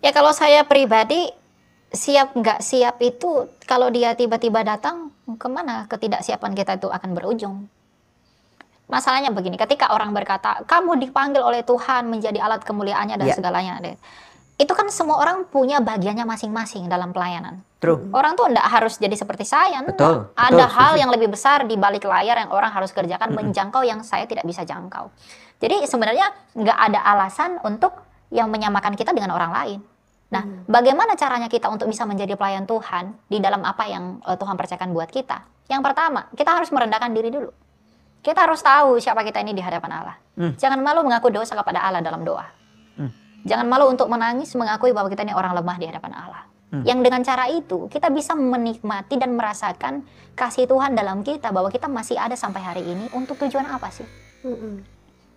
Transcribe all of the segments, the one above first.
Ya kalau saya pribadi, siap nggak siap itu kalau dia tiba-tiba datang, kemana ketidaksiapan kita itu akan berujung. Masalahnya begini, ketika orang berkata, kamu dipanggil oleh Tuhan menjadi alat kemuliaannya dan segalanya. Itu kan semua orang punya bagiannya masing-masing dalam pelayanan. True. Orang tuh enggak harus jadi seperti saya. Betul. Ada hal yang lebih besar di balik layar yang orang harus kerjakan, menjangkau yang saya tidak bisa jangkau. Jadi sebenarnya nggak ada alasan untuk yang menyamakan kita dengan orang lain. Nah, bagaimana caranya kita untuk bisa menjadi pelayan Tuhan di dalam apa yang Tuhan percayakan buat kita? Yang pertama, kita harus merendahkan diri dulu. Kita harus tahu siapa kita ini di hadapan Allah. Jangan malu mengaku dosa kepada Allah dalam doa. Jangan malu untuk menangis mengakui bahwa kita ini orang lemah di hadapan Allah. Yang dengan cara itu, kita bisa menikmati dan merasakan kasih Tuhan dalam kita, bahwa kita masih ada sampai hari ini untuk tujuan apa sih?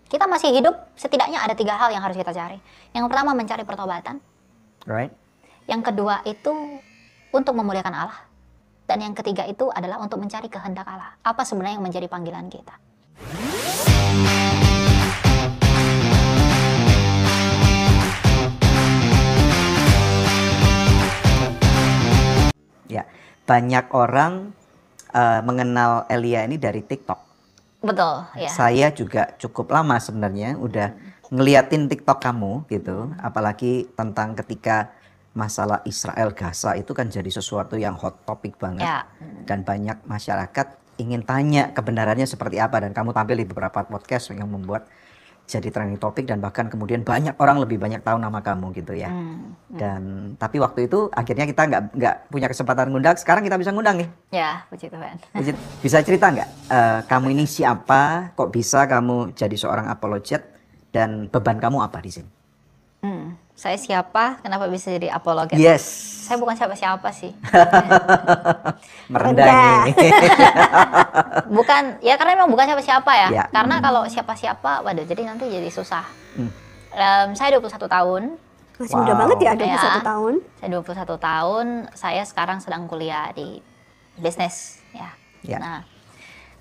Kita masih hidup, setidaknya ada 3 hal yang harus kita cari. Yang pertama, mencari pertobatan. Right. Yang kedua itu untuk memuliakan Allah. Dan yang ketiga itu adalah untuk mencari kehendak Allah. Apa sebenarnya yang menjadi panggilan kita? Ya, banyak orang mengenal Elia ini dari TikTok. Betul, ya. Saya juga cukup lama sebenarnya udah ngeliatin TikTok kamu gitu, apalagi tentang ketika masalah Israel Gaza itu kan jadi sesuatu yang hot topic banget. Ya. Dan banyak masyarakat ingin tanya kebenarannya seperti apa, dan kamu tampil di beberapa podcast yang membuat jadi trending topik, dan bahkan kemudian banyak orang lebih banyak tahu nama kamu gitu ya. Dan tapi waktu itu akhirnya kita nggak punya kesempatan ngundang. Sekarang kita bisa ngundang nih. Ya, puji Tuhan. Bisa cerita nggak kamu ini siapa? Kok bisa kamu jadi seorang apologet? Dan beban kamu apa di sini? Saya siapa? Kenapa bisa jadi apologet? Yes. Saya bukan siapa-siapa sih. Merendah nih. Bukan, ya karena memang bukan siapa-siapa ya. Ya. Karena kalau siapa-siapa, waduh, jadi nanti jadi susah. Saya 21 tahun. Masih muda banget ya, 21 tahun. Saya 21 tahun. Saya sekarang sedang kuliah di bisnis ya. Nah,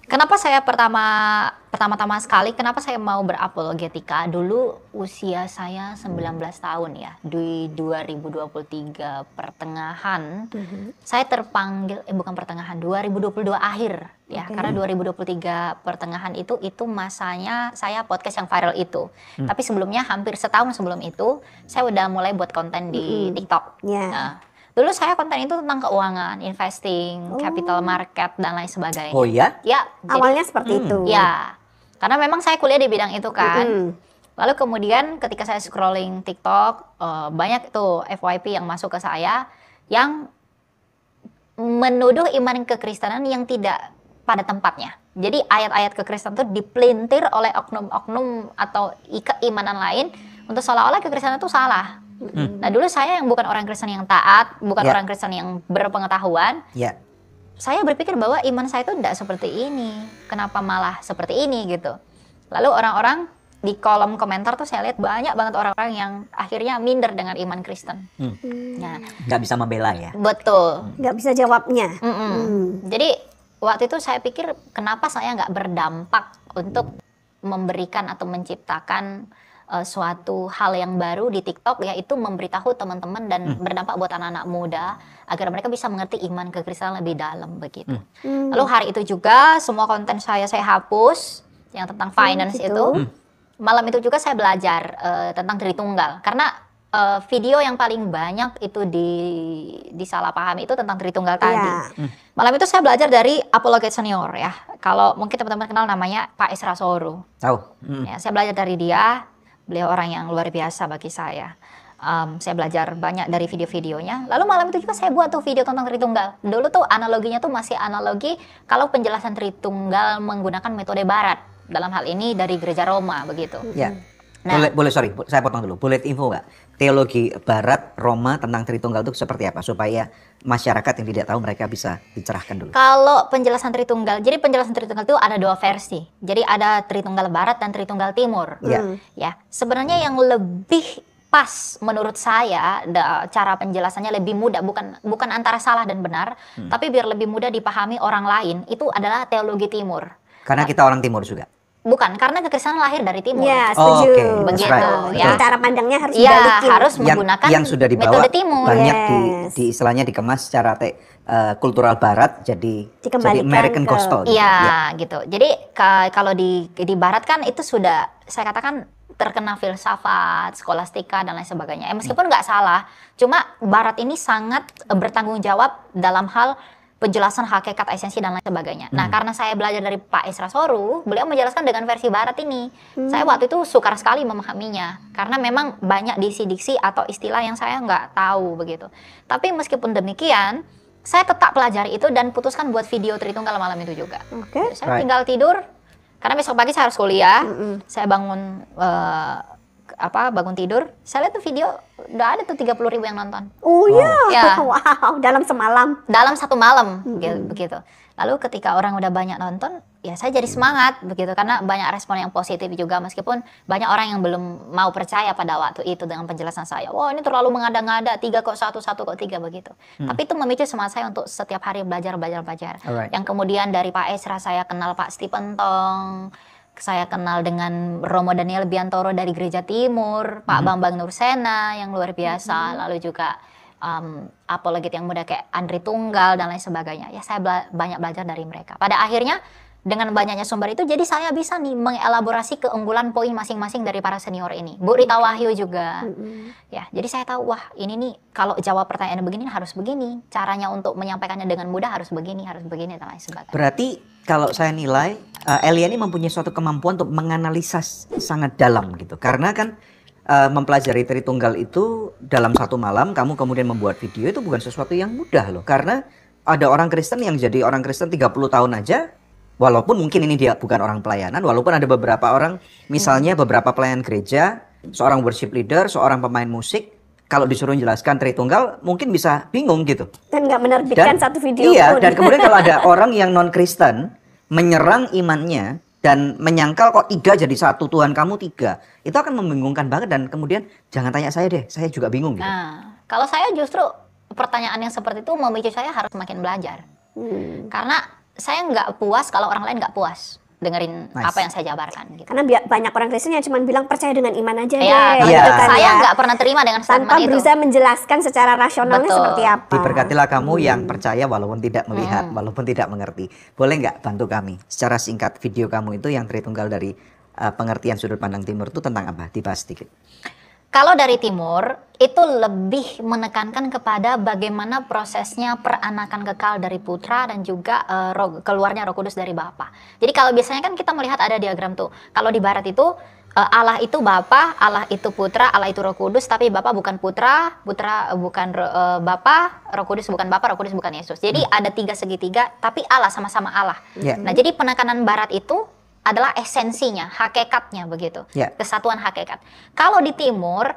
kenapa saya pertama-tama sekali, kenapa saya mau berapologetika? Dulu usia saya 19 tahun ya, di 2023 pertengahan, saya terpanggil, bukan pertengahan, 2022 akhir ya, karena 2023 pertengahan itu masanya saya podcast yang viral itu. Tapi sebelumnya, hampir setahun sebelum itu, saya udah mulai buat konten di TikTok. Nah, dulu saya konten itu tentang keuangan, investing, capital market, dan lain sebagainya. Oh ya? Ya. Awalnya seperti itu. Ya, karena memang saya kuliah di bidang itu kan. Lalu kemudian ketika saya scrolling TikTok, banyak tuh FYP yang masuk ke saya, yang menuduh iman kekristenan yang tidak pada tempatnya. Jadi ayat-ayat kekristenan itu dipelintir oleh oknum-oknum atau keimanan lain, untuk seolah-olah kekristenan itu salah. Nah, dulu saya yang bukan orang Kristen yang taat, bukan orang Kristen yang berpengetahuan, saya berpikir bahwa iman saya itu tidak seperti ini. Kenapa malah seperti ini gitu. Lalu orang-orang di kolom komentar tuh saya lihat banyak banget orang-orang yang akhirnya minder dengan iman Kristen. Nah, nggak bisa membela ya? Betul. Nggak bisa jawabnya. Jadi waktu itu saya pikir, kenapa saya nggak berdampak untuk memberikan atau menciptakan suatu hal yang baru di TikTok, yaitu memberitahu teman-teman dan berdampak buat anak-anak muda agar mereka bisa mengerti iman kekristenan lebih dalam begitu. Lalu hari itu juga semua konten saya hapus yang tentang finance itu. Malam itu juga saya belajar tentang Tritunggal, karena video yang paling banyak itu disalahpahami itu tentang Tritunggal tadi. Malam itu saya belajar dari apologet senior ya. Kalau mungkin teman-teman kenal namanya Pak Isra Soru. Tahu. Ya, saya belajar dari dia. Beliau orang yang luar biasa bagi saya. Saya belajar banyak dari video-videonya. Lalu malam itu juga saya buat tuh video tentang Tritunggal. Dulu tuh analoginya tuh masih analogi kalau penjelasan Tritunggal menggunakan metode Barat. Dalam hal ini dari Gereja Roma begitu. Ya. Nah, boleh sorry, saya potong dulu. Boleh info nggak? Teologi Barat Roma tentang Tritunggal itu seperti apa? Supaya masyarakat yang tidak tahu mereka bisa dicerahkan dulu. Kalau penjelasan Tritunggal, jadi penjelasan Tritunggal itu ada 2 versi. Jadi ada Tritunggal Barat dan Tritunggal Timur. Ya, sebenarnya yang lebih pas menurut saya, cara penjelasannya lebih mudah, bukan antara salah dan benar, tapi biar lebih mudah dipahami orang lain, itu adalah teologi Timur. Karena kita orang Timur juga. Bukan, karena kekristenan lahir dari timur. Ya, Oh, setuju. oke. Begitu, Right. ya. Jadi cara pandangnya harus Iya, dibalikin. harus menggunakan yang sudah dibawa metode timur. banyak Yes. di istilahnya dikemas secara kultural barat jadi Dikembalikan American ke- Gospel gitu. Iya, gitu. Jadi kalau di barat kan itu sudah saya katakan terkena filsafat, skolastika dan lain sebagainya. Meskipun nggak salah, cuma barat ini sangat bertanggung jawab dalam hal penjelasan hakikat, esensi dan lain sebagainya. Nah, karena saya belajar dari Pak Esra Soru, beliau menjelaskan dengan versi barat ini. Saya waktu itu sukar sekali memahaminya karena memang banyak diksi-diksi atau istilah yang saya nggak tahu begitu. Tapi meskipun demikian, saya tetap pelajari itu dan putuskan buat video Tritunggal malam itu juga. Oke. Saya Right. tinggal tidur karena besok pagi saya harus kuliah. Saya bangun bangun tidur, saya lihat tuh video udah ada tuh 30.000 yang nonton Oh ya. Ya. Wow, dalam semalam. dalam satu malam begitu. Lalu ketika orang udah banyak nonton, ya saya jadi semangat begitu karena banyak respon yang positif juga meskipun banyak orang yang belum mau percaya pada waktu itu dengan penjelasan saya. Wah, ini terlalu mengada-ngada, 3 kok 1, 1 kok 3 begitu. Tapi itu memicu semangat saya untuk setiap hari belajar. Alright. Yang kemudian dari Pak Esra saya kenal Pak Stephen Tong, saya kenal dengan Romo Daniel Biantoro dari Gereja Timur, Pak Bambang Nursena yang luar biasa, lalu juga apologet yang muda kayak Andri Tunggal dan lain sebagainya. Ya saya banyak belajar dari mereka. Pada akhirnya dengan banyaknya sumber itu jadi saya bisa nih mengelaborasi keunggulan poin masing-masing dari para senior ini. Bu Rita Wahyu juga. Ya, jadi saya tahu wah ini nih kalau jawab pertanyaan begini harus begini. Caranya untuk menyampaikannya dengan mudah harus begini dan lain sebagainya. Berarti kalau saya nilai Elia ini mempunyai suatu kemampuan untuk menganalisa sangat dalam gitu. Karena kan mempelajari Tritunggal itu dalam satu malam, kamu kemudian membuat video itu bukan sesuatu yang mudah loh. Karena ada orang Kristen yang jadi orang Kristen 30 tahun aja, walaupun mungkin ini dia bukan orang pelayanan, walaupun ada beberapa orang, misalnya beberapa pelayan gereja, seorang worship leader, seorang pemain musik, kalau disuruh jelaskan Tritunggal mungkin bisa bingung gitu. Dan nggak menerbitkan satu video Iya, pun. dan kemudian kalau ada orang yang non-Kristen menyerang imannya dan menyangkal kok 3 jadi 1, Tuhan kamu 3, itu akan membingungkan banget dan kemudian jangan tanya saya deh, saya juga bingung gitu. Nah, kalau saya justru pertanyaan yang seperti itu memicu saya harus makin belajar. Karena saya nggak puas kalau orang lain nggak puas dengerin Nice. apa yang saya jabarkan gitu. Karena banyak orang Kristen yang cuma bilang percaya dengan iman aja Ya, deh. iya. gitu kan saya ya. nggak pernah terima dengan Tanpa statement itu. berusaha menjelaskan secara rasionalnya Betul. seperti apa. Diberkatilah kamu yang percaya walaupun tidak melihat, walaupun tidak mengerti. Boleh nggak bantu kami secara singkat video kamu itu yang Tritunggal dari pengertian sudut pandang timur itu tentang apa? Dibahas sedikit. Kalau dari timur itu lebih menekankan kepada bagaimana prosesnya peranakan kekal dari putra dan juga keluarnya Roh Kudus dari Bapa. Jadi kalau biasanya kan kita melihat ada diagram tuh. Kalau di barat itu Allah itu Bapa, Allah itu Putra, Allah itu Roh Kudus, tapi Bapa bukan Putra, Putra bukan Bapa, Roh Kudus bukan Bapa, Roh Kudus bukan Yesus. Jadi ada 3 segitiga, tapi Allah sama-sama Allah. Ya. Nah, jadi penekanan barat itu adalah esensinya, hakikatnya begitu. Ya. Kesatuan hakikat. Kalau di timur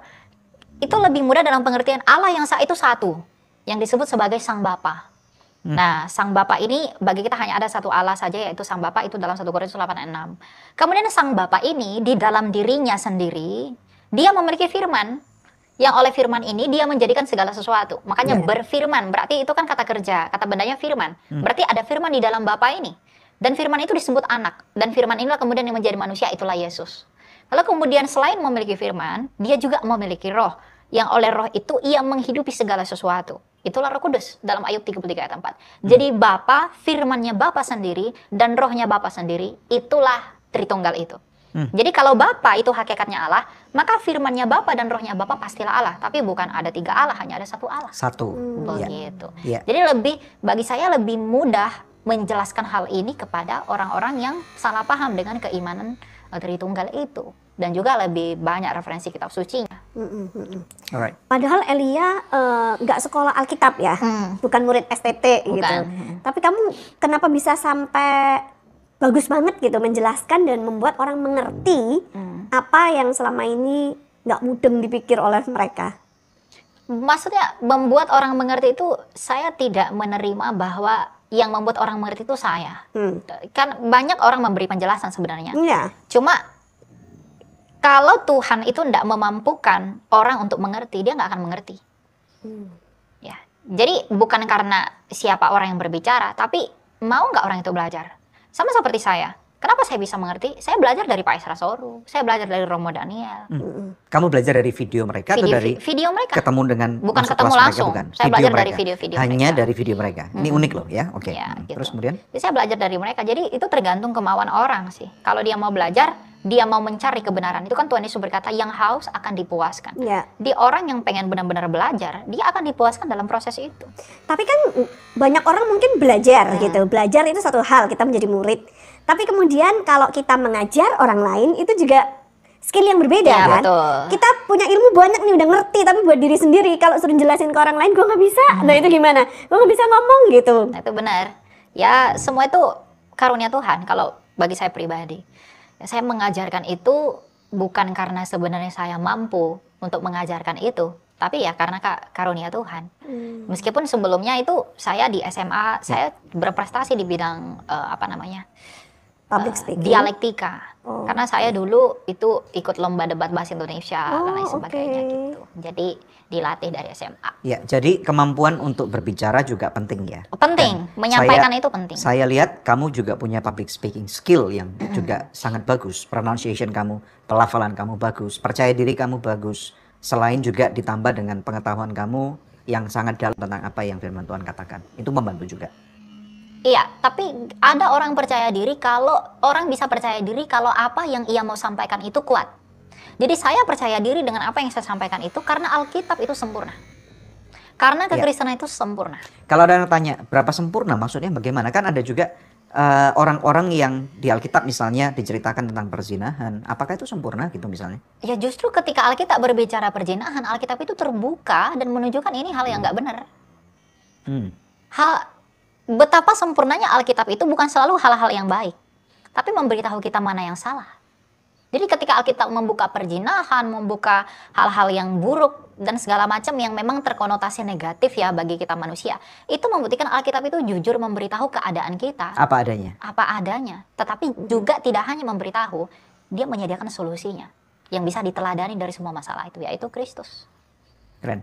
itu lebih mudah dalam pengertian Allah yang itu satu, yang disebut sebagai Sang Bapa. Nah, Sang Bapa ini bagi kita hanya ada satu Allah saja, yaitu Sang Bapa itu dalam 1 Korintus 8:6. Kemudian Sang Bapa ini di dalam dirinya sendiri, dia memiliki firman, yang oleh firman ini dia menjadikan segala sesuatu. Makanya berfirman, berarti itu kan kata kerja, kata bendanya firman. Berarti ada firman di dalam Bapa ini. Dan firman itu disebut anak. Dan firman inilah kemudian yang menjadi manusia, itulah Yesus. Lalu kemudian selain memiliki firman, dia juga memiliki roh. Yang oleh roh itu ia menghidupi segala sesuatu. Itulah Roh Kudus dalam Ayub 33 ayat 4. Jadi Bapa, firmannya Bapa sendiri, dan rohnya Bapa sendiri, itulah Tritunggal itu. Jadi kalau Bapa itu hakikatnya Allah, maka firmannya Bapa dan rohnya Bapa pastilah Allah. Tapi bukan ada 3 Allah, hanya ada 1 Allah. Satu. Ya. Begitu. Ya. Jadi bagi saya lebih mudah menjelaskan hal ini kepada orang-orang yang salah paham dengan keimanan Tritunggal itu, dan juga lebih banyak referensi kitab sucinya. Alright. Padahal Elia nggak sekolah Alkitab ya, bukan murid STT gitu. Bukan. Tapi kamu kenapa bisa sampai bagus banget gitu menjelaskan dan membuat orang mengerti apa yang selama ini nggak mudeng dipikir oleh mereka? Maksudnya membuat orang mengerti itu, saya tidak menerima bahwa yang membuat orang mengerti itu saya. Kan banyak orang memberi penjelasan sebenarnya. Iya. Cuma kalau Tuhan itu tidak memampukan orang untuk mengerti, dia nggak akan mengerti. Ya, jadi bukan karena siapa orang yang berbicara, tapi mau nggak orang itu belajar. Sama seperti saya. Kenapa saya bisa mengerti? Saya belajar dari Pak Isra Soru, saya belajar dari Romo Daniel. Kamu belajar dari video mereka atau dari video mereka? ketemu dengan Bukan masuk ketemu kelas mereka? langsung. Bukan. Saya Video belajar dari mereka. video-video Hanya mereka. dari video mereka. Ini unik loh ya. Oke. Ya, gitu. Terus kemudian? Jadi saya belajar dari mereka. Jadi itu tergantung kemauan orang sih. Kalau dia mau belajar, dia mau mencari kebenaran. Itu kan Tuhan Yesus berkata, yang haus akan dipuaskan. Ya. Di orang yang pengen benar-benar belajar, dia akan dipuaskan dalam proses itu. Tapi kan banyak orang mungkin belajar gitu. Belajar itu satu hal, kita menjadi murid. Tapi kemudian kalau kita mengajar orang lain itu juga skill yang berbeda Ya, kan. betul. Kita punya ilmu banyak nih, udah ngerti, tapi buat diri sendiri kalau suruh jelasin ke orang lain gue nggak bisa. Nah itu gimana? Gue nggak bisa ngomong gitu. Nah, itu benar. Ya, semua itu karunia Tuhan kalau bagi saya pribadi. Ya, saya mengajarkan itu bukan karena sebenarnya saya mampu untuk mengajarkan itu, tapi ya karena karunia Tuhan. Meskipun sebelumnya itu saya di SMA, saya berprestasi di bidang Public speaking. dialektika. Oh, Karena saya dulu itu ikut lomba debat bahasa Indonesia dan lain Oh, sebagainya oke. gitu. Jadi dilatih dari SMA. Ya, jadi kemampuan untuk berbicara juga penting ya. Penting, menyampaikan itu penting. Saya lihat kamu juga punya public speaking skill yang juga sangat bagus. Pronunciation kamu, pelafalan kamu bagus, percaya diri kamu bagus. Selain juga ditambah dengan pengetahuan kamu yang sangat dalam tentang apa yang firman Tuhan katakan. Itu membantu juga. Iya, tapi ada orang percaya diri kalau orang bisa percaya diri kalau apa yang ia mau sampaikan itu kuat. Jadi saya percaya diri dengan apa yang saya sampaikan itu karena Alkitab itu sempurna. Karena kekristenan itu sempurna. Kalau ada yang tanya, berapa sempurna? Maksudnya bagaimana? Kan ada juga orang-orang yang di Alkitab misalnya diceritakan tentang perzinahan. Apakah itu sempurna gitu misalnya? Ya justru ketika Alkitab berbicara perzinahan, Alkitab itu terbuka dan menunjukkan ini hal yang nggak benar. Betapa sempurnanya Alkitab itu bukan selalu hal-hal yang baik, tapi memberitahu kita mana yang salah. Jadi ketika Alkitab membuka perzinahan, membuka hal-hal yang buruk dan segala macam yang memang terkonotasi negatif ya bagi kita manusia, itu membuktikan Alkitab itu jujur memberitahu keadaan kita. Apa adanya? Apa adanya. Tetapi juga tidak hanya memberitahu, dia menyediakan solusinya yang bisa diteladani dari semua masalah itu, yaitu Kristus. Keren.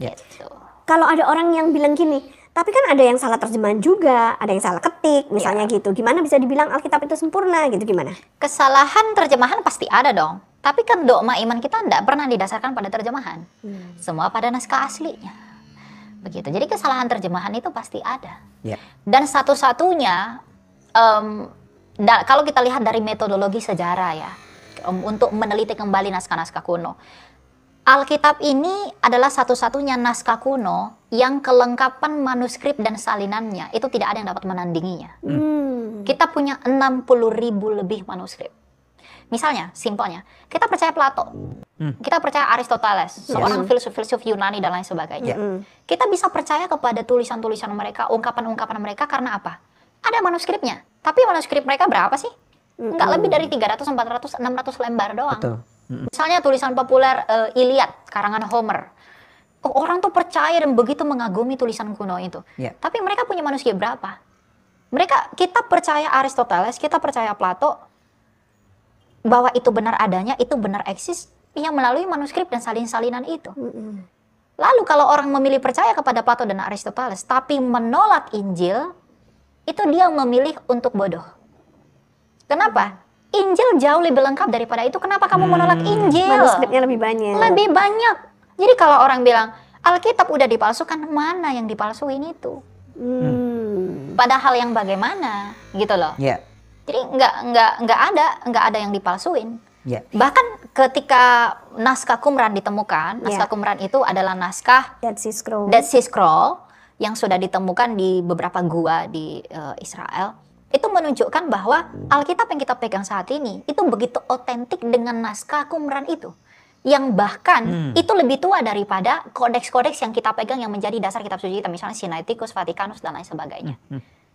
Ya. Gitu. Kalau ada orang yang bilang gini, tapi kan ada yang salah terjemahan juga, ada yang salah ketik, misalnya gitu. Gimana bisa dibilang Alkitab itu sempurna gitu, gimana? Kesalahan terjemahan pasti ada dong. Tapi kan dogma iman kita tidak pernah didasarkan pada terjemahan. Semua pada naskah aslinya. Begitu. Jadi kesalahan terjemahan itu pasti ada. Ya. Dan satu-satunya, kalau kita lihat dari metodologi sejarah ya, untuk meneliti kembali naskah-naskah kuno, Alkitab ini adalah satu-satunya naskah kuno yang kelengkapan manuskrip dan salinannya itu tidak ada yang dapat menandinginya. Kita punya 60.000 lebih manuskrip. Misalnya, simpelnya, kita percaya Plato, kita percaya Aristoteles, seorang filsuf-filsuf Yunani dan lain sebagainya. Kita bisa percaya kepada tulisan-tulisan mereka, ungkapan-ungkapan mereka karena apa? Ada manuskripnya. Tapi manuskrip mereka berapa sih? Nggak lebih dari 300, 400, 600 lembar doang. Betul. Misalnya tulisan populer Iliad, karangan Homer. Orang tuh percaya dan begitu mengagumi tulisan kuno itu. Tapi mereka punya manuskrip berapa? Kita percaya Aristoteles, kita percaya Plato, bahwa itu benar adanya, itu benar eksis, ya melalui manuskrip dan salin-salinan itu. Lalu kalau orang memilih percaya kepada Plato dan Aristoteles, tapi menolak Injil, itu dia memilih untuk bodoh. Kenapa? Injil jauh lebih lengkap daripada itu. Kenapa kamu menolak Injil? Manuskripnya lebih banyak. Lebih banyak. Jadi kalau orang bilang Alkitab udah dipalsukan, mana yang dipalsuin itu? Padahal yang bagaimana, gitu loh. Jadi nggak ada yang dipalsuin. Bahkan ketika naskah Qumran ditemukan, naskah Qumran itu adalah naskah Dead Sea Scroll yang sudah ditemukan di beberapa gua di Israel. Itu menunjukkan bahwa Alkitab yang kita pegang saat ini itu begitu otentik dengan naskah Qumran itu, yang bahkan itu lebih tua daripada kodeks-kodeks yang kita pegang yang menjadi dasar kitab suci kita, misalnya Sinaiticus, Vaticanus dan lain sebagainya.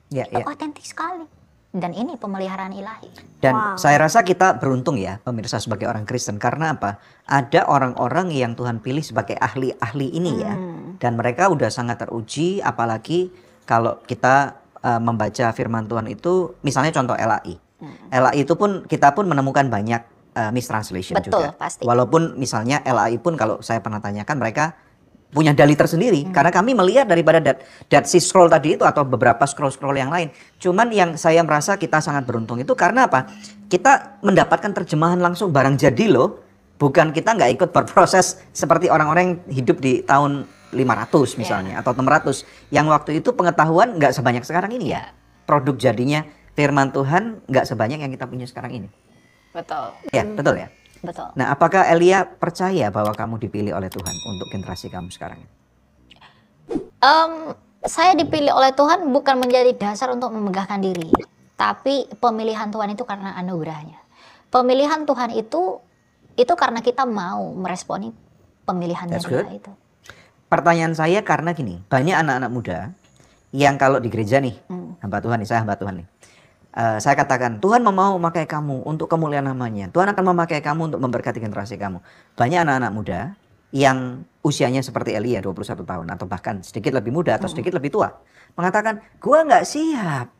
Itu otentik sekali, dan ini pemeliharaan ilahi. Dan saya rasa kita beruntung ya pemirsa sebagai orang Kristen, karena apa? Ada orang-orang yang Tuhan pilih sebagai ahli-ahli ini ya, dan mereka udah sangat teruji, apalagi kalau kita membaca firman Tuhan itu, misalnya contoh LAI. LAI itu pun kita pun menemukan banyak mistranslation. Betul, juga. Pasti. Walaupun misalnya LAI pun kalau saya pernah tanyakan, mereka punya dalih tersendiri karena kami melihat daripada Dead Sea Scroll tadi itu atau beberapa scroll yang lain. Cuman yang saya merasa kita sangat beruntung itu karena apa? Kita mendapatkan terjemahan langsung barang jadi loh. Bukan kita nggak ikut berproses seperti orang-orang yang hidup di tahun 500 misalnya atau 600 yang waktu itu pengetahuan nggak sebanyak sekarang ini ya. Produk jadinya firman Tuhan nggak sebanyak yang kita punya sekarang ini. Betul. Ya, betul ya. Betul. Nah, apakah Elia percaya bahwa kamu dipilih oleh Tuhan untuk generasi kamu sekarang? Saya dipilih oleh Tuhan bukan menjadi dasar untuk memegahkan diri, tapi pemilihan Tuhan itu karena anugerahnya. Pemilihan Tuhan itu karena kita mau meresponi pemilihannya Dia itu. Pertanyaan saya karena gini, banyak anak-anak muda yang kalau di gereja nih, hamba Tuhan nih, saya hamba Tuhan nih. Saya katakan, Tuhan mau memakai kamu untuk kemuliaan namanya. Tuhan akan memakai kamu untuk memberkati generasi kamu. Banyak anak-anak muda yang usianya seperti Elia 21 tahun atau bahkan sedikit lebih muda atau sedikit lebih tua. Mengatakan, gua nggak siap.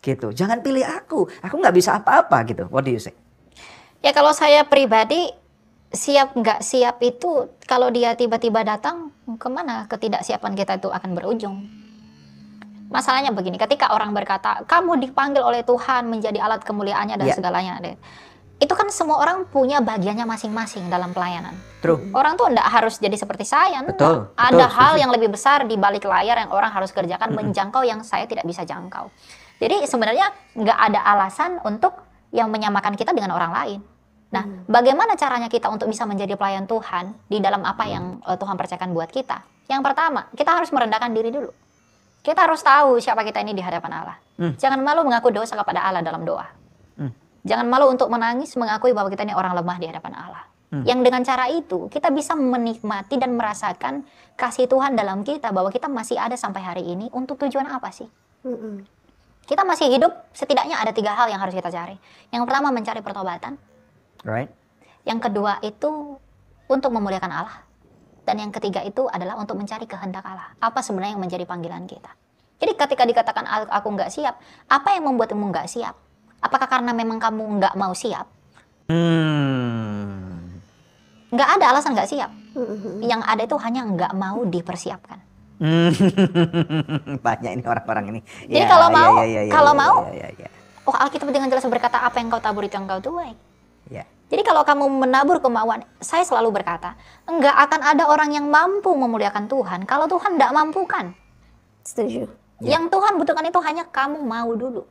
Gitu. Jangan pilih aku nggak bisa apa-apa gitu. What do you say? Ya kalau saya pribadi, siap nggak siap itu kalau dia tiba-tiba datang, kemana ketidaksiapan kita itu akan berujung. Masalahnya begini, ketika orang berkata, kamu dipanggil oleh Tuhan menjadi alat kemuliaannya dan segalanya. Itu kan semua orang punya bagiannya masing-masing dalam pelayanan. True. Orang tuh enggak harus jadi seperti saya. Betul. Ada hal yang lebih besar di balik layar yang orang harus kerjakan, menjangkau yang saya tidak bisa jangkau. Jadi sebenarnya nggak ada alasan untuk yang menyamakan kita dengan orang lain. Nah, bagaimana caranya kita untuk bisa menjadi pelayan Tuhan di dalam apa yang Tuhan percayakan buat kita? Yang pertama, kita harus merendahkan diri dulu. Kita harus tahu siapa kita ini di hadapan Allah. Jangan malu mengaku dosa kepada Allah dalam doa. Jangan malu untuk menangis mengakui bahwa kita ini orang lemah di hadapan Allah. Yang dengan cara itu kita bisa menikmati dan merasakan kasih Tuhan dalam kita bahwa kita masih ada sampai hari ini untuk tujuan apa sih? Kita masih hidup, setidaknya ada 3 hal yang harus kita cari. Yang pertama mencari pertobatan. Right. Yang kedua itu untuk memuliakan Allah. Dan yang ketiga itu adalah untuk mencari kehendak Allah. Apa sebenarnya yang menjadi panggilan kita. Jadi ketika dikatakan aku nggak siap, apa yang membuatmu nggak siap? Apakah karena memang kamu nggak mau siap? Nggak ada alasan nggak siap. Yang ada itu hanya nggak mau dipersiapkan. Banyak ini orang-orang ini. Jadi kalau mau, oh Alkitab dengan jelas berkata apa yang kau tabur itu yang kau tuai. Jadi kalau kamu menabur kemauan, saya selalu berkata, enggak akan ada orang yang mampu memuliakan Tuhan kalau Tuhan tidak mampukan. Setuju. Yang Tuhan butuhkan itu hanya kamu mau dulu.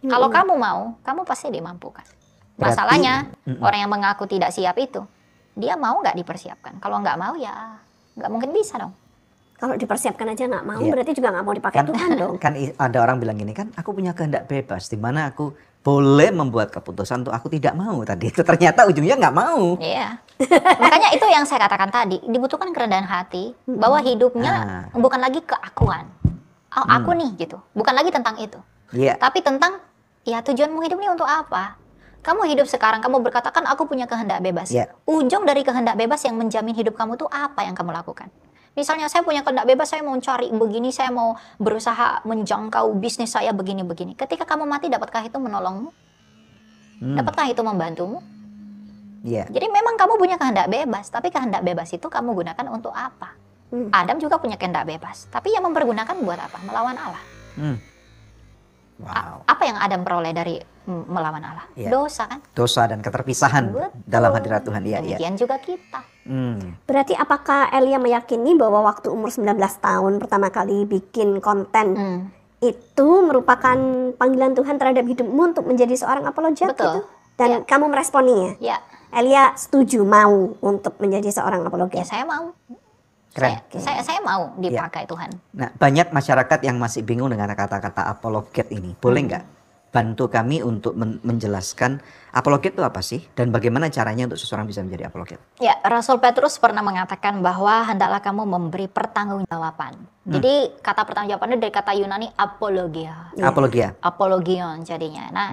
Kalau kamu mau, kamu pasti dimampukan. Masalahnya, orang yang mengaku tidak siap itu, dia mau nggak dipersiapkan. Kalau nggak mau ya nggak mungkin bisa dong. Kalau dipersiapkan aja nggak mau, berarti juga nggak mau dipakai Tuhan dong. Kan ada orang bilang gini kan, aku punya kehendak bebas, di mana aku boleh membuat keputusan untuk aku tidak mau tadi. Itu ternyata ujungnya nggak mau. Iya. Makanya itu yang saya katakan tadi, dibutuhkan kerendahan hati, bahwa hidupnya bukan lagi keakuan. Oh, aku nih gitu. Bukan lagi tentang itu. Tapi tentang, ya tujuanmu hidup ini untuk apa? Kamu hidup sekarang, kamu berkata kan aku punya kehendak bebas. Ujung dari kehendak bebas yang menjamin hidup kamu tuh apa yang kamu lakukan? Misalnya saya punya kehendak bebas, saya mau cari begini, saya mau berusaha menjangkau bisnis saya begini-begini. Ketika kamu mati, dapatkah itu menolongmu? Dapatkah itu membantumu? Jadi memang kamu punya kehendak bebas, tapi kehendak bebas itu kamu gunakan untuk apa? Adam juga punya kehendak bebas, tapi yang mempergunakan buat apa? Melawan Allah. Wow. Apa yang Adam peroleh dari melawan Allah? Dosa kan? Dosa dan keterpisahan dalam hadirat Tuhan. Demikian juga kita. Berarti apakah Elia meyakini bahwa waktu umur 19 tahun pertama kali bikin konten itu merupakan panggilan Tuhan terhadap hidupmu untuk menjadi seorang apologet gitu? Dan kamu meresponinya? Elia setuju mau untuk menjadi seorang apologet? Ya saya mau. Keren. Saya mau dipakai Tuhan. Nah, banyak masyarakat yang masih bingung dengan kata-kata apologet ini. Boleh nggak bantu kami untuk menjelaskan apologet itu apa sih? Dan bagaimana caranya untuk seseorang bisa menjadi apologet? Ya, Rasul Petrus pernah mengatakan bahwa hendaklah kamu memberi pertanggungjawaban. Jadi kata pertanggungjawaban itu dari kata Yunani apologia. Apologion jadinya. Nah,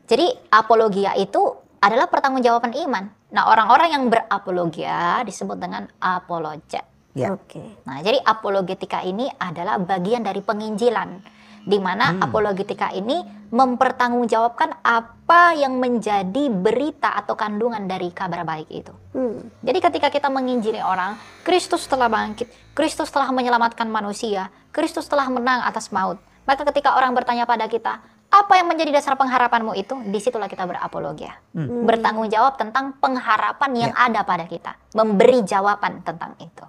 jadi apologia itu adalah pertanggungjawaban iman. Nah, orang-orang yang berapologia disebut dengan apologet. Ya. Oke. Nah, jadi apologetika ini adalah bagian dari penginjilan, di mana apologetika ini mempertanggungjawabkan apa yang menjadi berita atau kandungan dari kabar baik itu. Jadi ketika kita menginjili orang, Kristus telah bangkit, Kristus telah menyelamatkan manusia, Kristus telah menang atas maut. Maka ketika orang bertanya pada kita, apa yang menjadi dasar pengharapanmu itu? Disitulah kita berapologia. Bertanggung jawab tentang pengharapan yang ada pada kita. Memberi jawaban tentang itu.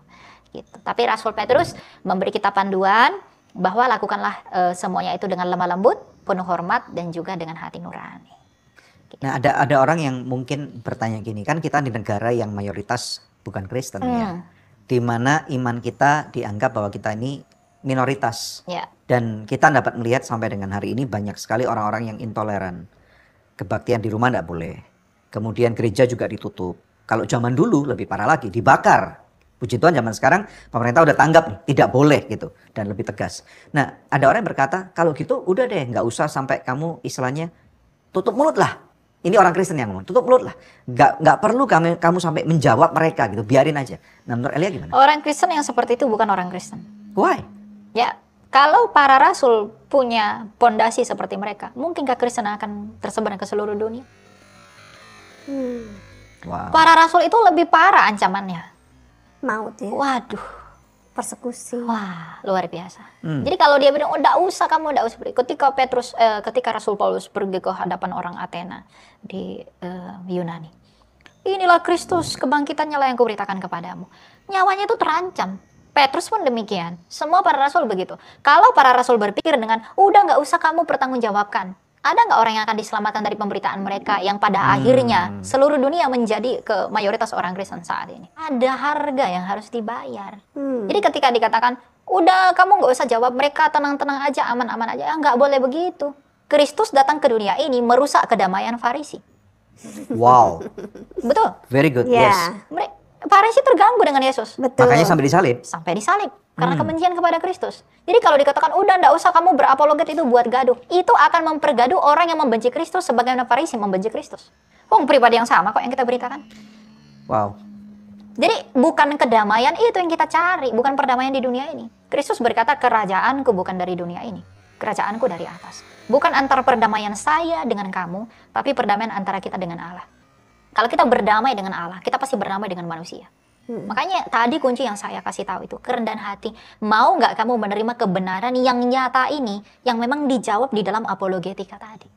Gitu. Tapi Rasul Petrus memberi kita panduan bahwa lakukanlah semuanya itu dengan lemah lembut, penuh hormat, dan juga dengan hati nurani. Gitu. Nah, ada orang yang mungkin bertanya gini, kan kita di negara yang mayoritas bukan Kristen ya. Di mana iman kita dianggap bahwa kita ini minoritas. Ya. Dan kita dapat melihat sampai dengan hari ini banyak sekali orang-orang yang intoleran. Kebaktian di rumah tidak boleh. Kemudian gereja juga ditutup. Kalau zaman dulu lebih parah lagi, dibakar. Puji Tuhan zaman sekarang pemerintah udah tanggap nih, tidak boleh gitu. Dan lebih tegas. Nah, ada orang yang berkata, kalau gitu udah deh, nggak usah sampai kamu istilahnya tutup mulut lah. Ini orang Kristen yang ngomong, tutup mulut lah. Nggak perlu kamu sampai menjawab mereka gitu, biarin aja. Nah, menurut Elia gimana? Orang Kristen yang seperti itu bukan orang Kristen. Why? Ya, kalau para rasul punya pondasi seperti mereka, mungkinkah Kristen akan tersebar ke seluruh dunia? Wow. Para rasul itu lebih parah ancamannya. Maut ya. Waduh, Persekusi. wah luar biasa. Jadi kalau dia bilang, oh enggak usah kamu, enggak usah. Ketika Rasul Paulus pergi ke hadapan orang Athena di Yunani, inilah Kristus, kebangkitannya lah yang kuberitakan kepadamu. Nyawanya itu terancam. Petrus pun demikian. Semua para rasul begitu. Kalau para rasul berpikir dengan, udah nggak usah kamu pertanggungjawabkan. Ada nggak orang yang akan diselamatkan dari pemberitaan mereka yang pada akhirnya seluruh dunia menjadi ke mayoritas orang Kristen saat ini? Ada harga yang harus dibayar. Jadi ketika dikatakan, udah kamu nggak usah jawab mereka, tenang-tenang aja, aman-aman aja. Nggak boleh begitu. Kristus datang ke dunia ini merusak kedamaian Farisi. Wow. Betul? Very good. Ya. Yes. Farisi terganggu dengan Yesus. Betul. Makanya sampai disalib. Sampai disalib karena kebencian kepada Kristus. Jadi kalau dikatakan udah ndak usah kamu berapologet itu buat gaduh, itu akan mempergaduh orang yang membenci Kristus sebagaimana Farisi membenci Kristus. Pribadi yang sama kok yang kita beritakan. Wow. Jadi bukan kedamaian itu yang kita cari, bukan perdamaian di dunia ini. Kristus berkata, kerajaanku bukan dari dunia ini, kerajaanku dari atas. Bukan antara perdamaian saya dengan kamu, tapi perdamaian antara kita dengan Allah. Kalau kita berdamai dengan Allah, kita pasti berdamai dengan manusia. Makanya tadi kunci yang saya kasih tahu itu, kerendahan hati. Mau nggak kamu menerima kebenaran yang nyata ini, yang memang dijawab di dalam apologetika tadi.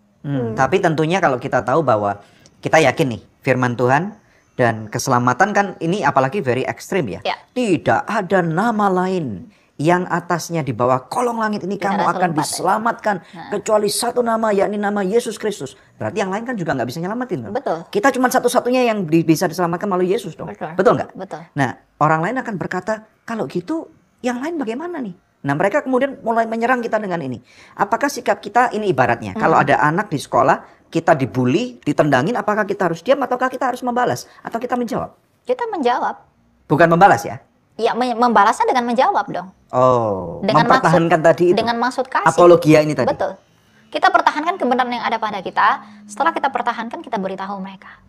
Tapi tentunya kalau kita tahu bahwa kita yakin nih firman Tuhan dan keselamatan kan ini apalagi very ekstrim ya. Ya. Tidak ada nama lain yang atasnya di bawah kolong langit ini Tidak kamu ada akan selompat, diselamatkan kecuali satu nama, yakni nama Yesus Kristus. Berarti yang lain kan juga nggak bisa nyelamatin kan? Betul. Kita cuma satu-satunya yang bisa diselamatkan melalui Yesus dong. Betul. Nggak? Betul. Nah, orang lain akan berkata, kalau gitu yang lain bagaimana nih? Nah, mereka kemudian mulai menyerang kita dengan ini. Apakah sikap kita ini ibaratnya? Kalau ada anak di sekolah, kita dibully, ditendangin, apakah kita harus diam ataukah kita harus membalas? Atau kita menjawab? Kita menjawab. Bukan membalas ya? Ya, membalasnya dengan menjawab dong. Oh, Dengan mempertahankan tadi itu. Dengan maksud kasih. Apologia ini tadi. Betul. Kita pertahankan kebenaran yang ada pada kita. Setelah kita pertahankan, kita beritahu mereka.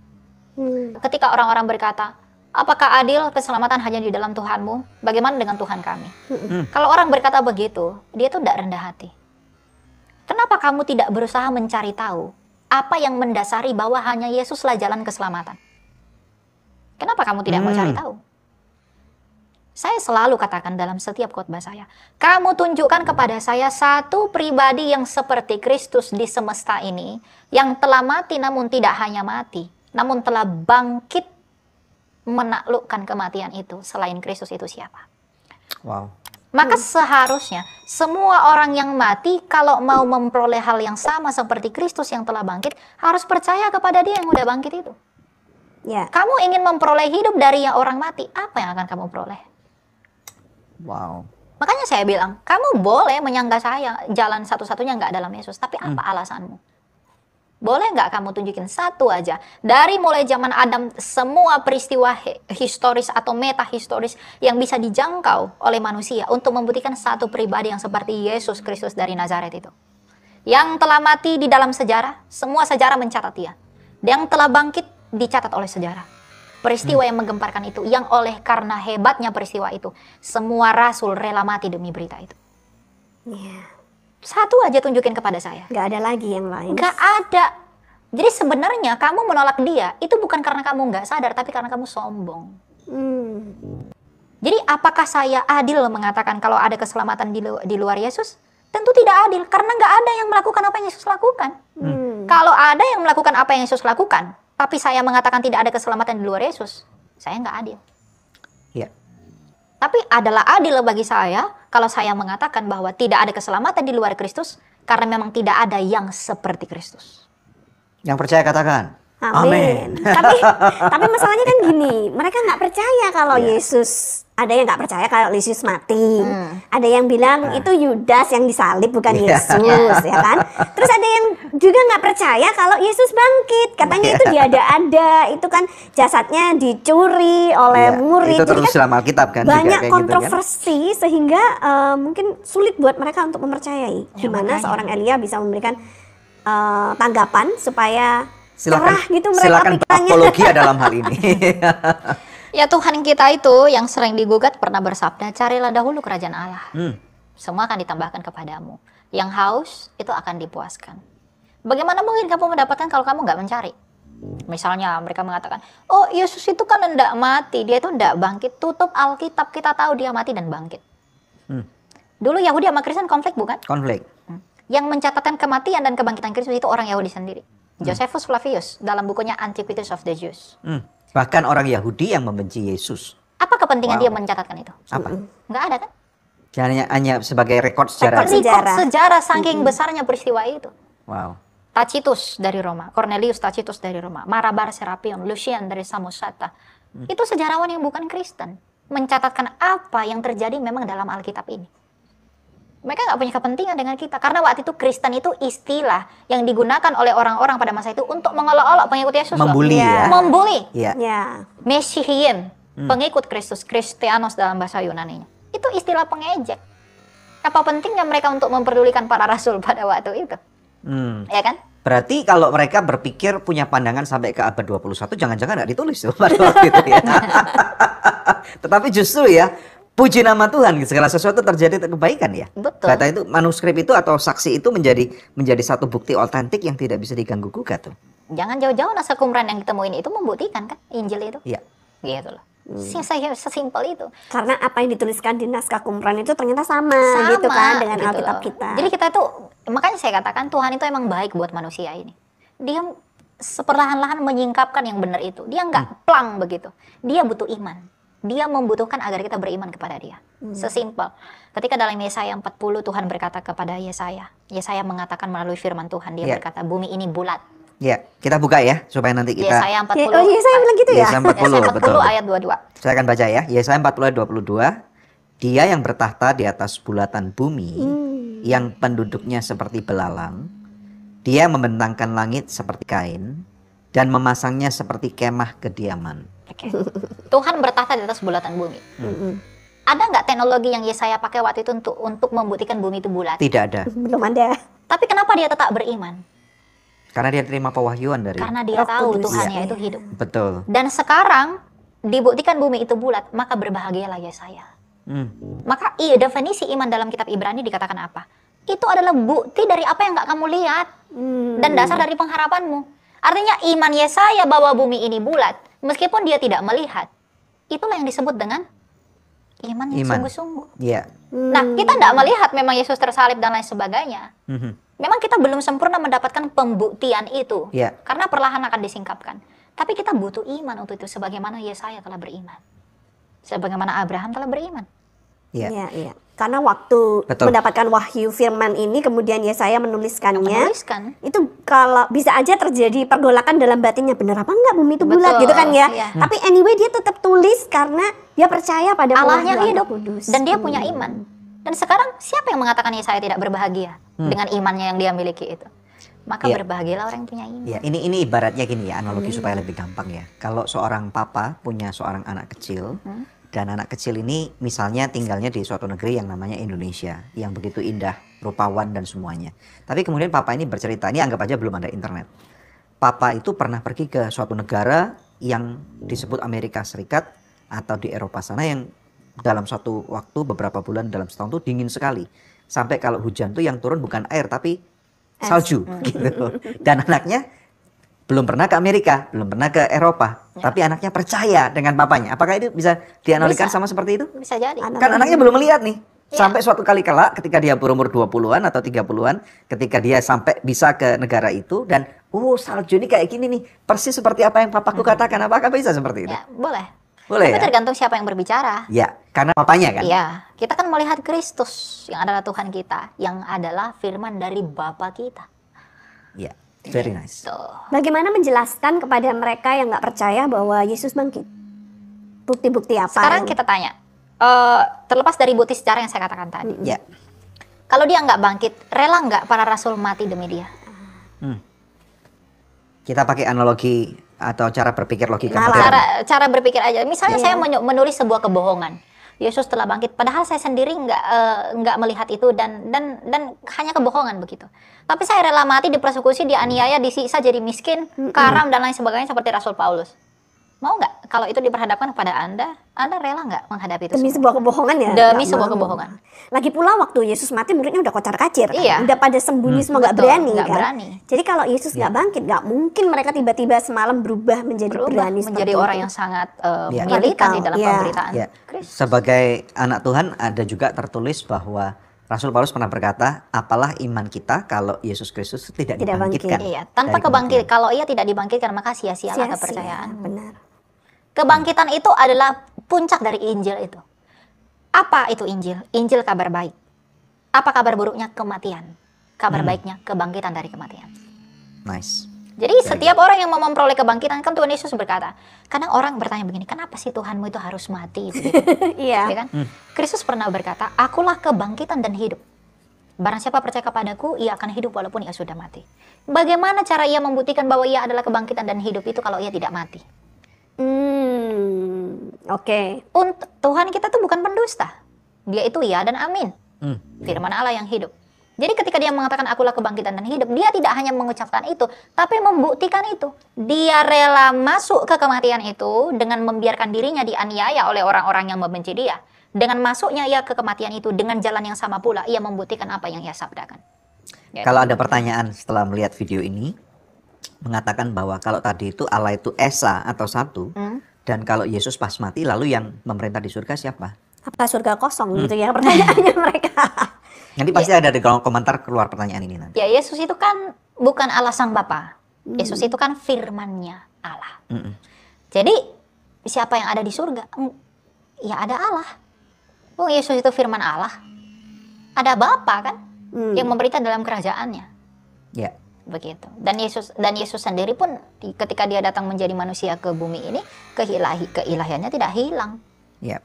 Ketika orang-orang berkata, apakah adil keselamatan hanya di dalam Tuhanmu? Bagaimana dengan Tuhan kami? Kalau orang berkata begitu, dia tuh tidak rendah hati. Kenapa kamu tidak berusaha mencari tahu apa yang mendasari bahwa hanya Yesuslah jalan keselamatan? Kenapa kamu tidak mau cari tahu? Saya selalu katakan dalam setiap khotbah saya, kamu tunjukkan kepada saya satu pribadi yang seperti Kristus di semesta ini, yang telah mati namun tidak hanya mati, namun telah bangkit menaklukkan kematian itu. Selain Kristus itu siapa? Wow. Maka seharusnya semua orang yang mati kalau mau memperoleh hal yang sama seperti Kristus yang telah bangkit, harus percaya kepada dia yang udah bangkit itu. Ya. Kamu ingin memperoleh hidup dari yang orang mati, apa yang akan kamu peroleh? Wow. Makanya saya bilang, kamu boleh menyangka saya jalan satu-satunya nggak dalam Yesus, tapi apa alasanmu? Boleh nggak kamu tunjukin satu aja? Dari mulai zaman Adam, semua peristiwa historis atau metahistoris yang bisa dijangkau oleh manusia untuk membuktikan satu pribadi yang seperti Yesus Kristus dari Nazaret itu. Yang telah mati di dalam sejarah, semua sejarah mencatat dia. Yang telah bangkit dicatat oleh sejarah. peristiwa yang menggemparkan itu, yang oleh karena hebatnya peristiwa itu, semua rasul rela mati demi berita itu. Iya. Satu aja tunjukin kepada saya. Nggak ada lagi yang lain. Nggak ada. Jadi sebenarnya kamu menolak dia, itu bukan karena kamu nggak sadar, tapi karena kamu sombong. Jadi apakah saya adil mengatakan kalau ada keselamatan di luar Yesus? Tentu tidak adil, karena nggak ada yang melakukan apa yang Yesus lakukan. Kalau ada yang melakukan apa yang Yesus lakukan, tapi saya mengatakan tidak ada keselamatan di luar Yesus, saya nggak adil. Iya. Tapi adalah adil bagi saya kalau saya mengatakan bahwa tidak ada keselamatan di luar Kristus, karena memang tidak ada yang seperti Kristus. Yang percaya katakan Amin. Tapi masalahnya kan gini, mereka nggak percaya kalau Yesus, ada yang nggak percaya kalau Yesus mati, ada yang bilang itu Yudas yang disalib bukan Yesus, ya kan? Terus ada yang juga nggak percaya kalau Yesus bangkit, katanya itu diada-ada, itu kan jasadnya dicuri oleh murid. Itu terus Jadi dalam Alkitab kan banyak juga, kontroversi gitu, kan? sehingga mungkin sulit buat mereka untuk mempercayai gimana seorang Elia bisa memberikan tanggapan supaya cerah gitu mereka silakan pikirannya. apologia dalam hal ini. Ya Tuhan kita itu yang sering digugat pernah bersabda, carilah dahulu kerajaan Allah. Semua akan ditambahkan kepadamu. Yang haus itu akan dipuaskan. Bagaimana mungkin kamu mendapatkan kalau kamu nggak mencari? Misalnya mereka mengatakan, oh Yesus itu kan hendak mati, dia itu hendak bangkit. Tutup Alkitab, kita tahu dia mati dan bangkit. Dulu Yahudi sama Kristen konflik bukan? Konflik. Yang mencatatkan kematian dan kebangkitan Kristus itu orang Yahudi sendiri. Josephus Flavius dalam bukunya Antiquities of the Jews. Bahkan orang Yahudi yang membenci Yesus. Apa kepentingan dia mencatatkan itu? Apa? Nggak ada kan? Hanya sebagai rekod sejarah. Sejarah saking besarnya peristiwa itu. Wow. Tacitus dari Roma, Cornelius Tacitus dari Roma, Marabar Serapion, Lucian dari Samosata. Itu sejarawan yang bukan Kristen. Mencatatkan apa yang terjadi memang dalam Alkitab ini. Mereka nggak punya kepentingan dengan kita. Karena waktu itu Kristen itu istilah yang digugakan oleh orang-orang pada masa itu untuk mengolok-olok pengikut Yesus. Membuli ya. Membuli. Iya. Mesihian, pengikut Kristus, Kristianos dalam bahasa Yunaninya. Itu istilah pengejek. Apa pentingnya mereka untuk memperdulikan para rasul pada waktu itu? Ya kan? Berarti kalau mereka berpikir punya pandangan sampai ke abad 21, jangan-jangan nggak ditulis tuh pada waktu itu ya. Tetapi justru ya, puji nama Tuhan, segala sesuatu terjadi kebaikan ya. Betul. Kata itu, manuskrip itu atau saksi itu menjadi satu bukti otentik yang tidak bisa diganggu gugat tuh. Jangan jauh-jauh naskah Qumran yang ditemuin itu membuktikan kan Injil itu. Iya. Gitu loh. Sesimpel itu. Karena apa yang dituliskan di naskah Qumran itu ternyata sama gitu kan dengan gitu Alkitab loh. kita. Jadi kita itu, makanya saya katakan Tuhan itu emang baik buat manusia ini. Dia seperlahan-lahan menyingkapkan yang benar itu. Dia nggak plang begitu. Dia butuh iman. Dia membutuhkan agar kita beriman kepada dia. Sesimpel. Ketika dalam Yesaya 40 Tuhan berkata kepada Yesaya. Yesaya mengatakan melalui firman Tuhan. Dia berkata bumi ini bulat. Ya, kita buka ya supaya nanti kita. Yesaya 40. Oh iya, saya bilang gitu ya. Yesaya 40, Yesaya 40 betul. ayat 22. Saya akan baca ya. Yesaya 40 ayat 22. Dia yang bertahta di atas bulatan bumi, yang penduduknya seperti belalang. Dia membentangkan langit seperti kain dan memasangnya seperti kemah kediaman. Oke. Tuhan bertahta di atas bulatan bumi. Ada nggak teknologi yang Yesaya pakai waktu itu untuk membuktikan bumi itu bulat? Tidak ada. Belum ada. Tapi kenapa dia tetap beriman? Karena dia terima pewahyuan dari. Karena dia Roh tahu Kudus. Tuhannya itu hidup. Betul. Dan sekarang dibuktikan bumi itu bulat, maka berbahagialah Yesaya. Maka definisi iman dalam kitab Ibrani dikatakan apa? Itu adalah bukti dari apa yang nggak kamu lihat dan dasar dari pengharapanmu. Artinya iman Yesaya bahwa bumi ini bulat, meskipun dia tidak melihat, itulah yang disebut dengan iman yang sungguh-sungguh. Iya. Nah, kita tidak melihat memang Yesus tersalib dan lain sebagainya. Memang kita belum sempurna mendapatkan pembuktian itu, karena perlahan akan disingkapkan. Tapi kita butuh iman untuk itu, sebagaimana Yesaya telah beriman, sebagaimana Abraham telah beriman. Iya. Karena waktu mendapatkan wahyu firman ini, kemudian Yesaya menuliskannya. Itu kalau bisa aja terjadi pergolakan dalam batinnya, benar apa enggak bumi itu bulat gitu kan ya. Tapi anyway dia tetap tulis karena dia percaya pada Allahnya pewahyuan hidup Roh Kudus. dan dia punya iman. Dan sekarang siapa yang mengatakan Yesaya tidak berbahagia dengan imannya yang dia miliki itu? Maka berbahagialah orang yang punya iman. Ya, ini ibaratnya gini ya, analogi supaya lebih gampang ya. Kalau seorang papa punya seorang anak kecil, dan anak kecil ini misalnya tinggalnya di suatu negeri yang namanya Indonesia, yang begitu indah, rupawan dan semuanya. Tapi kemudian papa ini bercerita, ini anggap aja belum ada internet. Papa itu pernah pergi ke suatu negara yang disebut Amerika Serikat atau di Eropa sana yang dalam satu waktu beberapa bulan dalam setahun tuh dingin sekali. Sampai kalau hujan tuh yang turun bukan air tapi salju gitu. Dan anaknya belum pernah ke Amerika, belum pernah ke Eropa, tapi anaknya percaya dengan papanya. Apakah itu bisa dianalogikan sama seperti itu? Bisa jadi. Kan anaknya belum melihat nih. Sampai suatu kali kelak ketika dia berumur 20-an atau 30-an, ketika dia sampai bisa ke negara itu dan salju ini kayak gini nih, persis seperti apa yang papaku katakan. Apakah bisa seperti itu? Ya, boleh. Boleh Tapi ya? tergantung siapa yang berbicara. Ya, karena papanya kan. Iya, kita kan melihat Kristus yang adalah Tuhan kita, yang adalah firman dari Bapa kita. Ya, very nice. Tuh. Bagaimana menjelaskan kepada mereka yang nggak percaya bahwa Yesus bangkit? Bukti-bukti apa? Sekarang kita tanya, terlepas dari bukti sejarah yang saya katakan tadi, Ya. kalau dia nggak bangkit, rela nggak para rasul mati demi dia? Kita pakai analogi atau cara berpikir logika Nalar. modern. Cara berpikir aja. Misalnya saya menulis sebuah kebohongan. Yesus telah bangkit, padahal saya sendiri nggak melihat itu dan hanya kebohongan begitu. Tapi saya rela mati, dipersekusi, dianiaya, disiksa, jadi miskin, karam dan lain sebagainya seperti Rasul Paulus. Mau nggak kalau itu diperhadapkan kepada Anda rela nggak menghadapi itu Demi semua? sebuah kebohongan ya? Demi Nggak sebuah mau. kebohongan. Lagi pula waktu Yesus mati muridnya udah kocar-kacir kan? Iya. Udah pada sembunyi semua nggak Betul, berani nggak kan? berani. Jadi kalau Yesus nggak bangkit, nggak mungkin mereka tiba-tiba semalam berubah menjadi berani Menjadi seperti orang itu. yang sangat Ya. militan di dalam Radikal, ya. pemberitaan. Ya. Kristus. Sebagai anak Tuhan ada juga tertulis bahwa Rasul Paulus pernah berkata, apalah iman kita kalau Yesus Kristus tidak Tidak dibangkitkan. Iya, tanpa dari kebangkit, kematian. kalau ia tidak dibangkitkan maka sia-sialah Sia-sia, kepercayaan. benar. Kebangkitan itu adalah puncak dari Injil itu. Apa itu Injil? Injil kabar baik. Apa kabar buruknya? Kematian. Kabar baiknya kebangkitan dari kematian. Nice. Jadi setiap orang yang mau memperoleh kebangkitan, kan Tuhan Yesus berkata, kadang orang bertanya begini, kenapa sih Tuhanmu itu harus mati? Begitu. Iya. Ya kan? Kristus pernah berkata, akulah kebangkitan dan hidup. Barang siapa percaya kepadaku, ia akan hidup walaupun ia sudah mati. Bagaimana cara ia membuktikan bahwa ia adalah kebangkitan dan hidup itu kalau ia tidak mati? Oke. Untuk Tuhan kita tuh bukan pendusta. Dia itu ya dan amin. Firman Allah yang hidup. Jadi ketika dia mengatakan akulah kebangkitan dan hidup, dia tidak hanya mengucapkan itu, tapi membuktikan itu. Dia rela masuk ke kematian itu dengan membiarkan dirinya dianiaya oleh orang-orang yang membenci dia. Dengan masuknya ia ke kematian itu dengan jalan yang sama pula, ia membuktikan apa yang ia sabdakan. Ya. Kalau ada pertanyaan setelah melihat video ini, mengatakan bahwa kalau tadi itu Allah itu Esa atau satu, dan kalau Yesus pas mati, lalu yang memerintah di surga siapa? Apa surga kosong gitu ya pertanyaannya mereka? Nanti pasti ada di kolom komentar keluar pertanyaan ini nanti. Ya, Yesus itu kan bukan Allah Sang Bapa. Yesus itu kan firman-Nya Allah. Jadi siapa yang ada di surga? Ya ada Allah. Oh, Yesus itu firman Allah. Ada Bapa kan yang memerintah dalam kerajaannya. Ya. Begitu. Dan Yesus sendiri pun ketika dia datang menjadi manusia ke bumi ini, keilahiannya tidak hilang. Ya.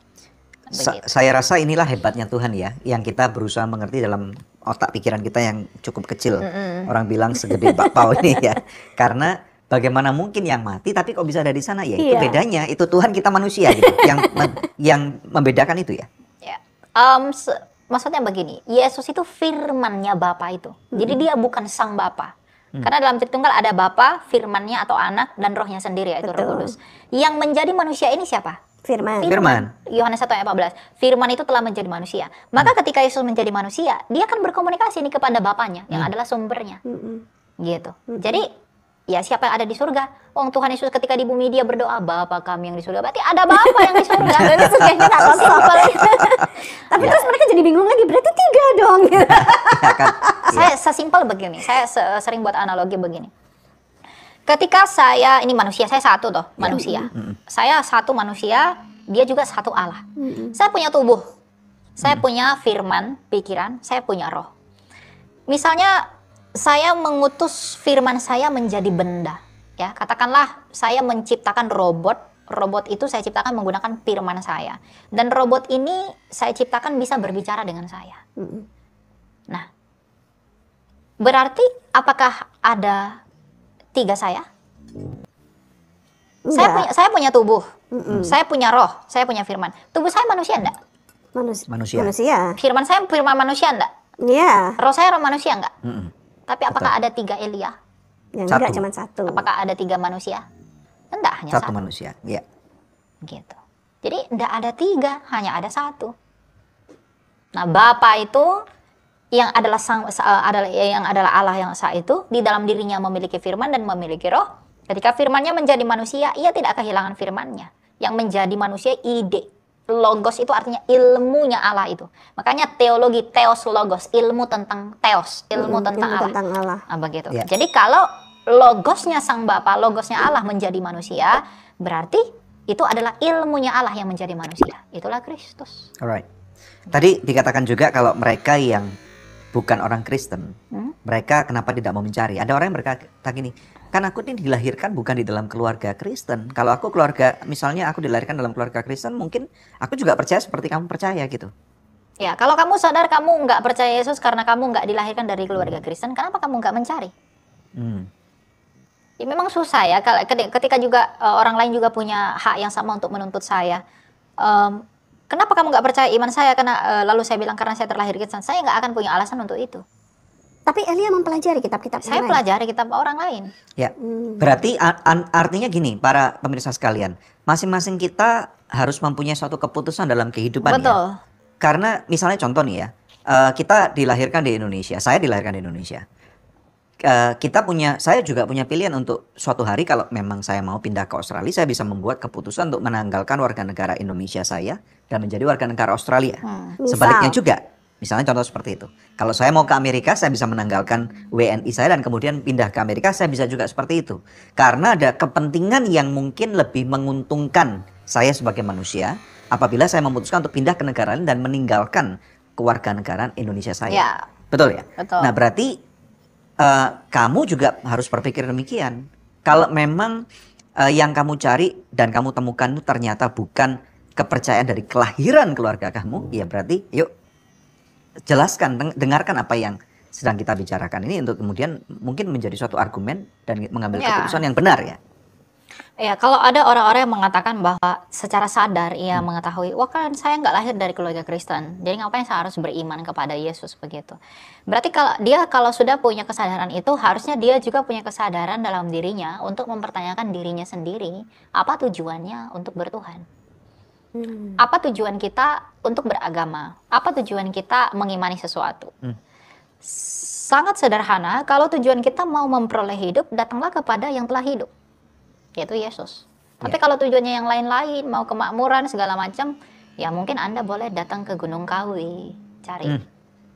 Begitu. Saya rasa inilah hebatnya Tuhan ya, yang kita berusaha mengerti dalam otak pikiran kita yang cukup kecil. Orang bilang segede bakpao ini ya. Karena bagaimana mungkin yang mati tapi kok bisa ada di sana ya? Itu Iya. bedanya. Itu Tuhan, kita manusia gitu. yang membedakan itu ya. Ya. Maksudnya begini, Yesus itu firman-Nya Bapa itu. Jadi dia bukan Sang Bapa. Karena dalam Tritunggal ada Bapa, firman-Nya atau anak, dan rohnya sendiri yaitu Roh Betul. Kudus. Yang menjadi manusia ini siapa? Firman. Yohanes 1 ayat 14. Firman itu telah menjadi manusia. Maka ketika Yesus menjadi manusia, dia akan berkomunikasi ini kepada Bapaknya yang adalah sumbernya. Gitu. Jadi ya siapa yang ada di surga? Oh, Tuhan Yesus ketika di bumi dia berdoa, Bapa kami yang di surga. Berarti ada Bapa yang di surga. Berarti surganya nggak kosong. Tapi terus mereka jadi bingung lagi, berarti 3 dong. Ya kan? Saya sesimpel begini. Saya sering buat analogi begini. Ketika saya, ini manusia, saya satu toh, manusia. Saya satu manusia, dia juga satu Allah. Saya punya tubuh, saya punya firman, pikiran, saya punya roh. Misalnya, saya mengutus firman saya menjadi benda. Ya, katakanlah saya menciptakan robot. Robot itu saya ciptakan menggunakan firman saya. Dan robot ini saya ciptakan bisa berbicara dengan saya. Nah, berarti apakah ada 3 saya? Saya punya tubuh, saya punya roh, saya punya firman. Tubuh saya manusia enggak? Manusia. Firman saya firman manusia enggak? Iya. Roh saya roh manusia enggak? Mm-mm. Tapi apakah ada 3 Elia? Yang Satu. enggak cuma 1. Apakah ada 3 manusia? Enggak, hanya Satu satu. manusia. Ya. Gitu. Jadi enggak ada tiga, hanya ada satu. Nah, Bapa itu yang adalah Allah yang esa itu di dalam dirinya memiliki firman dan memiliki roh. Ketika firmannya menjadi manusia, ia tidak kehilangan firmannya. Yang menjadi manusia ide. Logos itu artinya ilmunya Allah itu. Makanya teologi, theos logos, ilmu tentang theos, ilmu tentang Allah. Tentang Allah. Nah, begitu. Ya. Jadi kalau logosnya sang Bapa, logosnya Allah menjadi manusia, berarti itu adalah ilmunya Allah yang menjadi manusia. Itulah Kristus. Alright. Tadi dikatakan juga kalau mereka yang bukan orang Kristen, mereka kenapa tidak mau mencari? Ada orang yang berkata gini, kan aku ini dilahirkan bukan di dalam keluarga Kristen. Kalau aku misalnya aku dilahirkan dalam keluarga Kristen, mungkin aku juga percaya seperti kamu percaya gitu. Ya, kalau kamu sadar kamu nggak percaya Yesus karena kamu nggak dilahirkan dari keluarga Kristen, kenapa kamu nggak mencari? Ya, memang susah ya. Ketika juga orang lain juga punya hak yang sama untuk menuntut saya. Kenapa kamu nggak percaya iman saya? Karena lalu saya bilang karena saya terlahir Kristen. Saya nggak akan punya alasan untuk itu. Tapi Elia mempelajari kitab-kitab Saya yang lain. pelajari kitab orang lain. Ya, berarti artinya gini, para pemirsa sekalian, masing-masing kita harus mempunyai suatu keputusan dalam kehidupan. Betul. Ya. Karena misalnya contoh nih ya, kita dilahirkan di Indonesia, saya dilahirkan di Indonesia. Saya juga punya pilihan untuk suatu hari kalau memang saya mau pindah ke Australia, saya bisa membuat keputusan untuk menanggalkan warga negara Indonesia saya dan menjadi warga negara Australia. Sebaliknya juga. Misalnya contoh seperti itu. Kalau saya mau ke Amerika, saya bisa menanggalkan WNI saya dan kemudian pindah ke Amerika, saya bisa juga seperti itu. Karena ada kepentingan yang mungkin lebih menguntungkan saya sebagai manusia apabila saya memutuskan untuk pindah ke negara lain dan meninggalkan kewarganegaraan Indonesia saya. Ya. Betul ya? Betul. Nah, berarti kamu juga harus berpikir demikian. Kalau memang yang kamu cari dan kamu temukan itu ternyata bukan kepercayaan dari kelahiran keluarga kamu, ya berarti yuk jelaskan, dengarkan apa yang sedang kita bicarakan ini untuk kemudian mungkin menjadi suatu argumen dan mengambil keputusan yang benar ya. Ya, kalau ada orang-orang yang mengatakan bahwa secara sadar ia mengetahui, wah kan saya nggak lahir dari keluarga Kristen, jadi ngapain saya harus beriman kepada Yesus begitu. Berarti kalau sudah punya kesadaran itu, harusnya dia juga punya kesadaran dalam dirinya untuk mempertanyakan dirinya sendiri, apa tujuannya untuk bertuhan. Apa tujuan kita untuk beragama? Apa tujuan kita mengimani sesuatu? Sangat sederhana, kalau tujuan kita mau memperoleh hidup, datanglah kepada yang telah hidup, yaitu Yesus. Tapi kalau tujuannya yang lain-lain, mau kemakmuran segala macam, ya mungkin Anda boleh datang ke Gunung Kawi, cari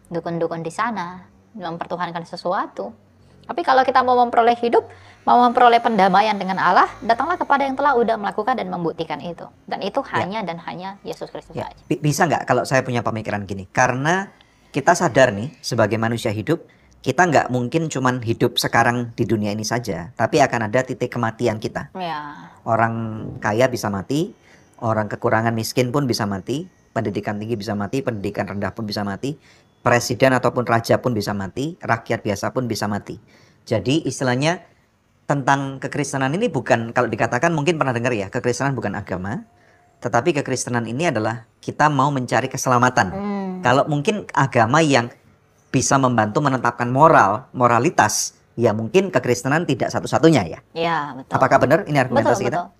dukun-dukun di sana, mempertuhankan sesuatu. Tapi kalau kita mau memperoleh hidup, mau memperoleh pendamaian dengan Allah, datanglah kepada yang telah udah melakukan dan membuktikan itu. Dan itu hanya dan hanya Yesus Kristus saja. Bisa nggak kalau saya punya pemikiran gini? Karena kita sadar nih, sebagai manusia hidup, kita nggak mungkin cuman hidup sekarang di dunia ini saja, tapi akan ada titik kematian kita. Ya. Orang kaya bisa mati, orang kekurangan miskin pun bisa mati, pendidikan tinggi bisa mati, pendidikan rendah pun bisa mati, presiden ataupun raja pun bisa mati, rakyat biasa pun bisa mati. Jadi istilahnya tentang kekristenan ini bukan, kalau dikatakan mungkin pernah dengar ya, kekristenan bukan agama, tetapi kekristenan ini adalah kita mau mencari keselamatan. Kalau mungkin agama yang bisa membantu menetapkan moralitas, ya mungkin kekristenan tidak satu-satunya ya. Ya, betul. Apakah benar ini argumentasi kita? Betul.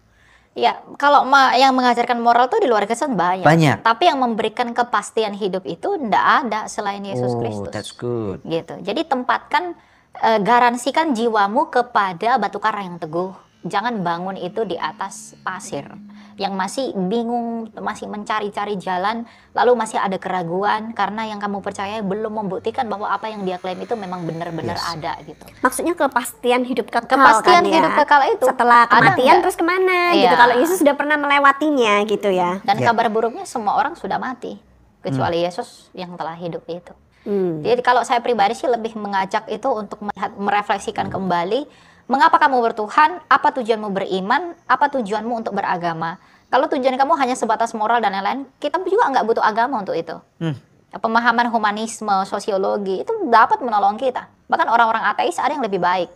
Ya, kalau yang mengajarkan moral itu di luar Kristen banyak. Tapi yang memberikan kepastian hidup itu tidak ada selain Yesus Kristus. That's good. Gitu. Jadi tempatkan, garansikan jiwamu kepada batu karang yang teguh. Jangan bangun itu di atas pasir yang masih bingung, masih mencari-cari jalan, lalu masih ada keraguan karena yang kamu percaya belum membuktikan bahwa apa yang dia klaim itu memang benar-benar ada gitu. Maksudnya kepastian hidup kekal. Kepastian kan, hidup ya? kekal itu. Setelah kematian terus kemana gitu. Iya. Kalau Yesus sudah pernah melewatinya gitu ya. Dan kabar buruknya semua orang sudah mati kecuali Yesus yang telah hidup itu. Jadi kalau saya pribadi sih lebih mengajak itu untuk merefleksikan kembali, mengapa kamu bertuhan, apa tujuanmu beriman, apa tujuanmu untuk beragama. Kalau tujuan kamu hanya sebatas moral dan lain-lain, kita juga nggak butuh agama untuk itu. Pemahaman humanisme, sosiologi itu dapat menolong kita. Bahkan orang-orang ateis ada yang lebih baik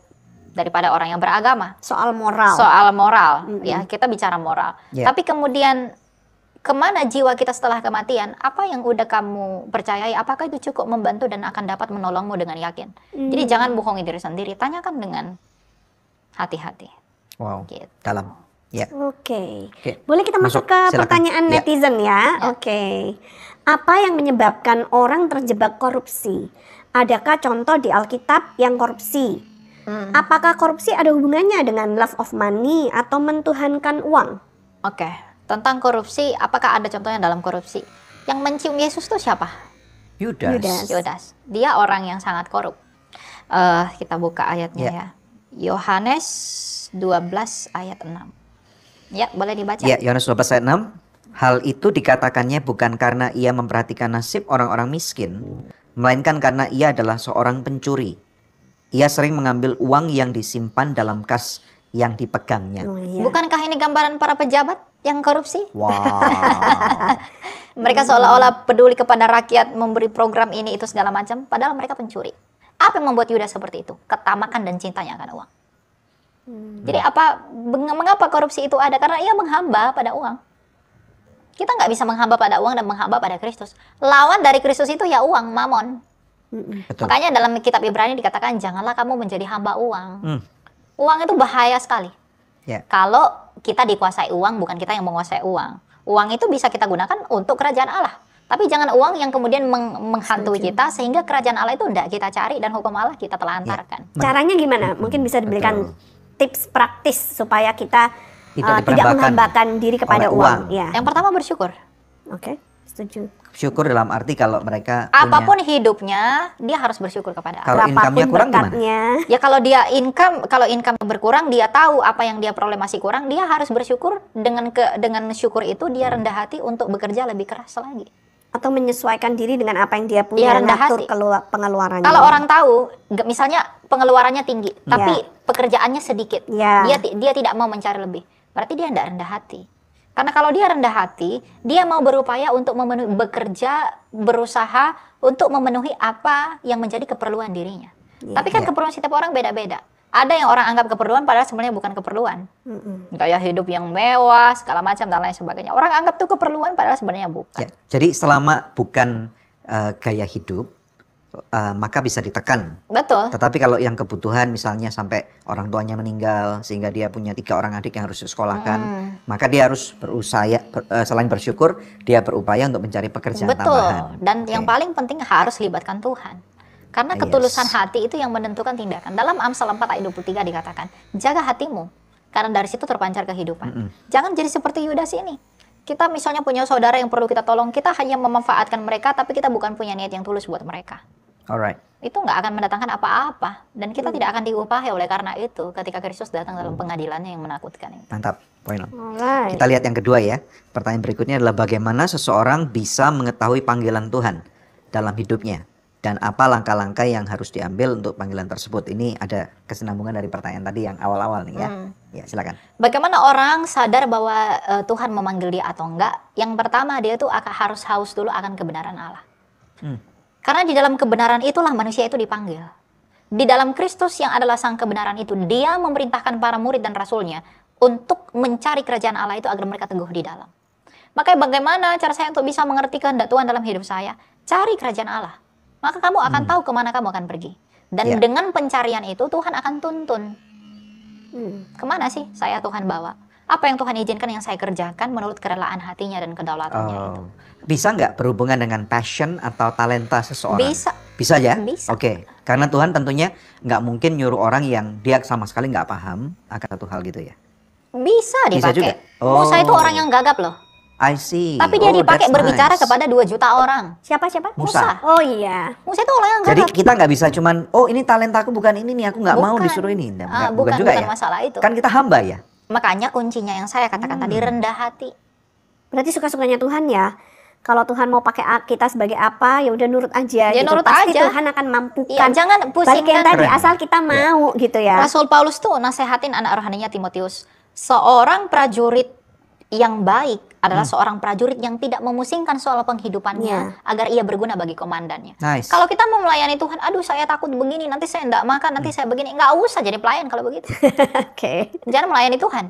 daripada orang yang beragama. Soal moral. Soal moral, ya kita bicara moral. Tapi kemudian kemana jiwa kita setelah kematian? Apa yang udah kamu percayai? Apakah itu cukup membantu dan akan dapat menolongmu dengan yakin? Jadi jangan bohongi diri sendiri. Tanyakan dengan hati-hati. Wow, gitu. dalam. Ya. Oke. Oke. Boleh kita masuk ke Silakan. pertanyaan Ya. netizen ya? Oke. Apa yang menyebabkan orang terjebak korupsi? Adakah contoh di Alkitab yang korupsi? Apakah korupsi ada hubungannya dengan love of money atau mentuhankan uang? Oke, tentang korupsi, apakah ada contohnya dalam korupsi? Yang mencium Yesus itu siapa? Yudas. Yudas. Dia orang yang sangat korup. Kita buka ayatnya ya. Yohanes 12 ayat 6. Ya, boleh dibaca. Ya, Yohanes 12 ayat 6. Hal itu dikatakannya bukan karena ia memperhatikan nasib orang-orang miskin, melainkan karena ia adalah seorang pencuri. Ia sering mengambil uang yang disimpan dalam kas yang dipegangnya. Oh, iya. Bukankah ini gambaran para pejabat yang korupsi? Wow. Mereka seolah-olah peduli kepada rakyat, memberi program ini itu segala macam, padahal mereka pencuri. Apa yang membuat Yudas seperti itu? Ketamakan dan cintanya akan uang. Jadi mengapa korupsi itu ada? Karena ia menghamba pada uang. Kita nggak bisa menghamba pada uang dan menghamba pada Kristus. Lawan dari Kristus itu ya uang, mamon. Betul. Makanya dalam kitab Ibrani dikatakan janganlah kamu menjadi hamba uang. Hmm. Uang itu bahaya sekali. Ya. Kalau kita dikuasai uang, bukan kita yang menguasai uang. Uang itu bisa kita gunakan untuk kerajaan Allah. Tapi jangan uang yang kemudian menghantui kita sehingga kerajaan Allah itu tidak kita cari dan hukum Allah kita telantarkan. Caranya gimana? Mungkin bisa diberikan tips praktis supaya kita Tidak tidak diperambakan menghambakan diri kepada oleh uang. uang. Ya. Yang pertama bersyukur. Oke, setuju. Syukur dalam arti kalau mereka Apapun hidupnya, dia harus bersyukur kepada Allah. Kalau income-nya kurang gimana? berkatnya. Ya kalau income berkurang, dia tahu apa yang dia peroleh masih kurang, dia harus bersyukur. Dengan syukur itu dia rendah hati untuk bekerja lebih keras lagi. Atau menyesuaikan diri dengan apa yang dia punya, rendah ngatur hati. pengeluarannya. Kalau orang tahu, misalnya pengeluarannya tinggi, tapi pekerjaannya sedikit, Ya. dia tidak mau mencari lebih, berarti dia tidak rendah hati. Karena kalau dia rendah hati, dia mau berupaya untuk bekerja, berusaha untuk memenuhi apa yang menjadi keperluan dirinya. Tapi kan keperluan setiap orang beda-beda. Ada yang orang anggap keperluan padahal sebenarnya bukan keperluan. Gaya hidup yang mewah, segala macam dan lain sebagainya. Orang anggap itu keperluan padahal sebenarnya bukan. Ya, jadi selama bukan gaya hidup, maka bisa ditekan. Betul. Tetapi kalau yang kebutuhan misalnya sampai orang tuanya meninggal sehingga dia punya 3 orang adik yang harus disekolahkan, maka dia harus berusaha selain bersyukur, dia berupaya untuk mencari pekerjaan Betul. tambahan. Dan yang paling penting harus libatkan Tuhan. Karena ketulusan hati itu yang menentukan tindakan. Dalam Amsal 4 ayat 23 dikatakan, jaga hatimu, karena dari situ terpancar kehidupan. Jangan jadi seperti Yudas ini. Kita misalnya punya saudara yang perlu kita tolong, kita hanya memanfaatkan mereka, tapi kita bukan punya niat yang tulus buat mereka. Alright. Itu nggak akan mendatangkan apa-apa. Dan kita tidak akan diupahi oleh karena itu ketika Kristus datang dalam pengadilannya yang menakutkan ini. Mantap. Poin. Alright. Kita lihat yang kedua ya. Pertanyaan berikutnya adalah bagaimana seseorang bisa mengetahui panggilan Tuhan dalam hidupnya. Dan apa langkah-langkah yang harus diambil untuk panggilan tersebut. Ini ada kesinambungan dari pertanyaan tadi yang awal-awal nih ya. Ya silakan. Bagaimana orang sadar bahwa Tuhan memanggil dia atau enggak? Yang pertama dia tuh harus haus dulu akan kebenaran Allah. Karena di dalam kebenaran itulah manusia itu dipanggil. Di dalam Kristus yang adalah sang kebenaran itu, dia memerintahkan para murid dan rasulnya untuk mencari kerajaan Allah itu agar mereka teguh di dalam. Makanya bagaimana cara saya untuk bisa mengerti kehendak Tuhan dalam hidup saya? Cari kerajaan Allah. Maka kamu akan tahu kemana kamu akan pergi. Dan dengan pencarian itu Tuhan akan tuntun. Kemana sih saya Tuhan bawa? Apa yang Tuhan izinkan yang saya kerjakan menurut kerelaan hatinya dan kedaulatannya itu. Bisa nggak berhubungan dengan passion atau talenta seseorang? Bisa. Bisa ya? Bisa. Oke. Karena Tuhan tentunya nggak mungkin nyuruh orang yang dia sama sekali nggak paham akan satu hal gitu ya? Bisa Bisa juga? dipakai. Musa itu orang yang gagap loh. I see. Tapi dia dipakai that's berbicara nice. kepada 2 juta orang. Siapa? Musa. Oh iya. Musa itu orang yang Jadi gagap. kita nggak bisa cuman, oh ini talentaku bukan ini nih, aku nggak mau Bukan. disuruh ini. Nggak, Bukan juga ya? masalah itu. Kan kita hamba ya? Makanya kuncinya yang saya katakan tadi rendah hati. Berarti suka-sukanya Tuhan ya. Kalau Tuhan mau pakai kita sebagai apa, ya udah nurut aja. Ya, gitu. nurut Pasti aja. Tuhan akan mampukan. Iya, jangan Balik yang pusingkan. tadi, Keren. asal kita mau gitu ya. Rasul Paulus tuh nasehatin anak rohaninya Timotius. Seorang prajurit yang baik adalah seorang prajurit yang tidak memusingkan soal penghidupannya agar ia berguna bagi komandannya. Nice. Kalau kita mau melayani Tuhan, aduh saya takut begini, nanti saya enggak makan, nanti saya begini. Enggak usah jadi pelayan kalau begitu. Oke. Jangan melayani Tuhan.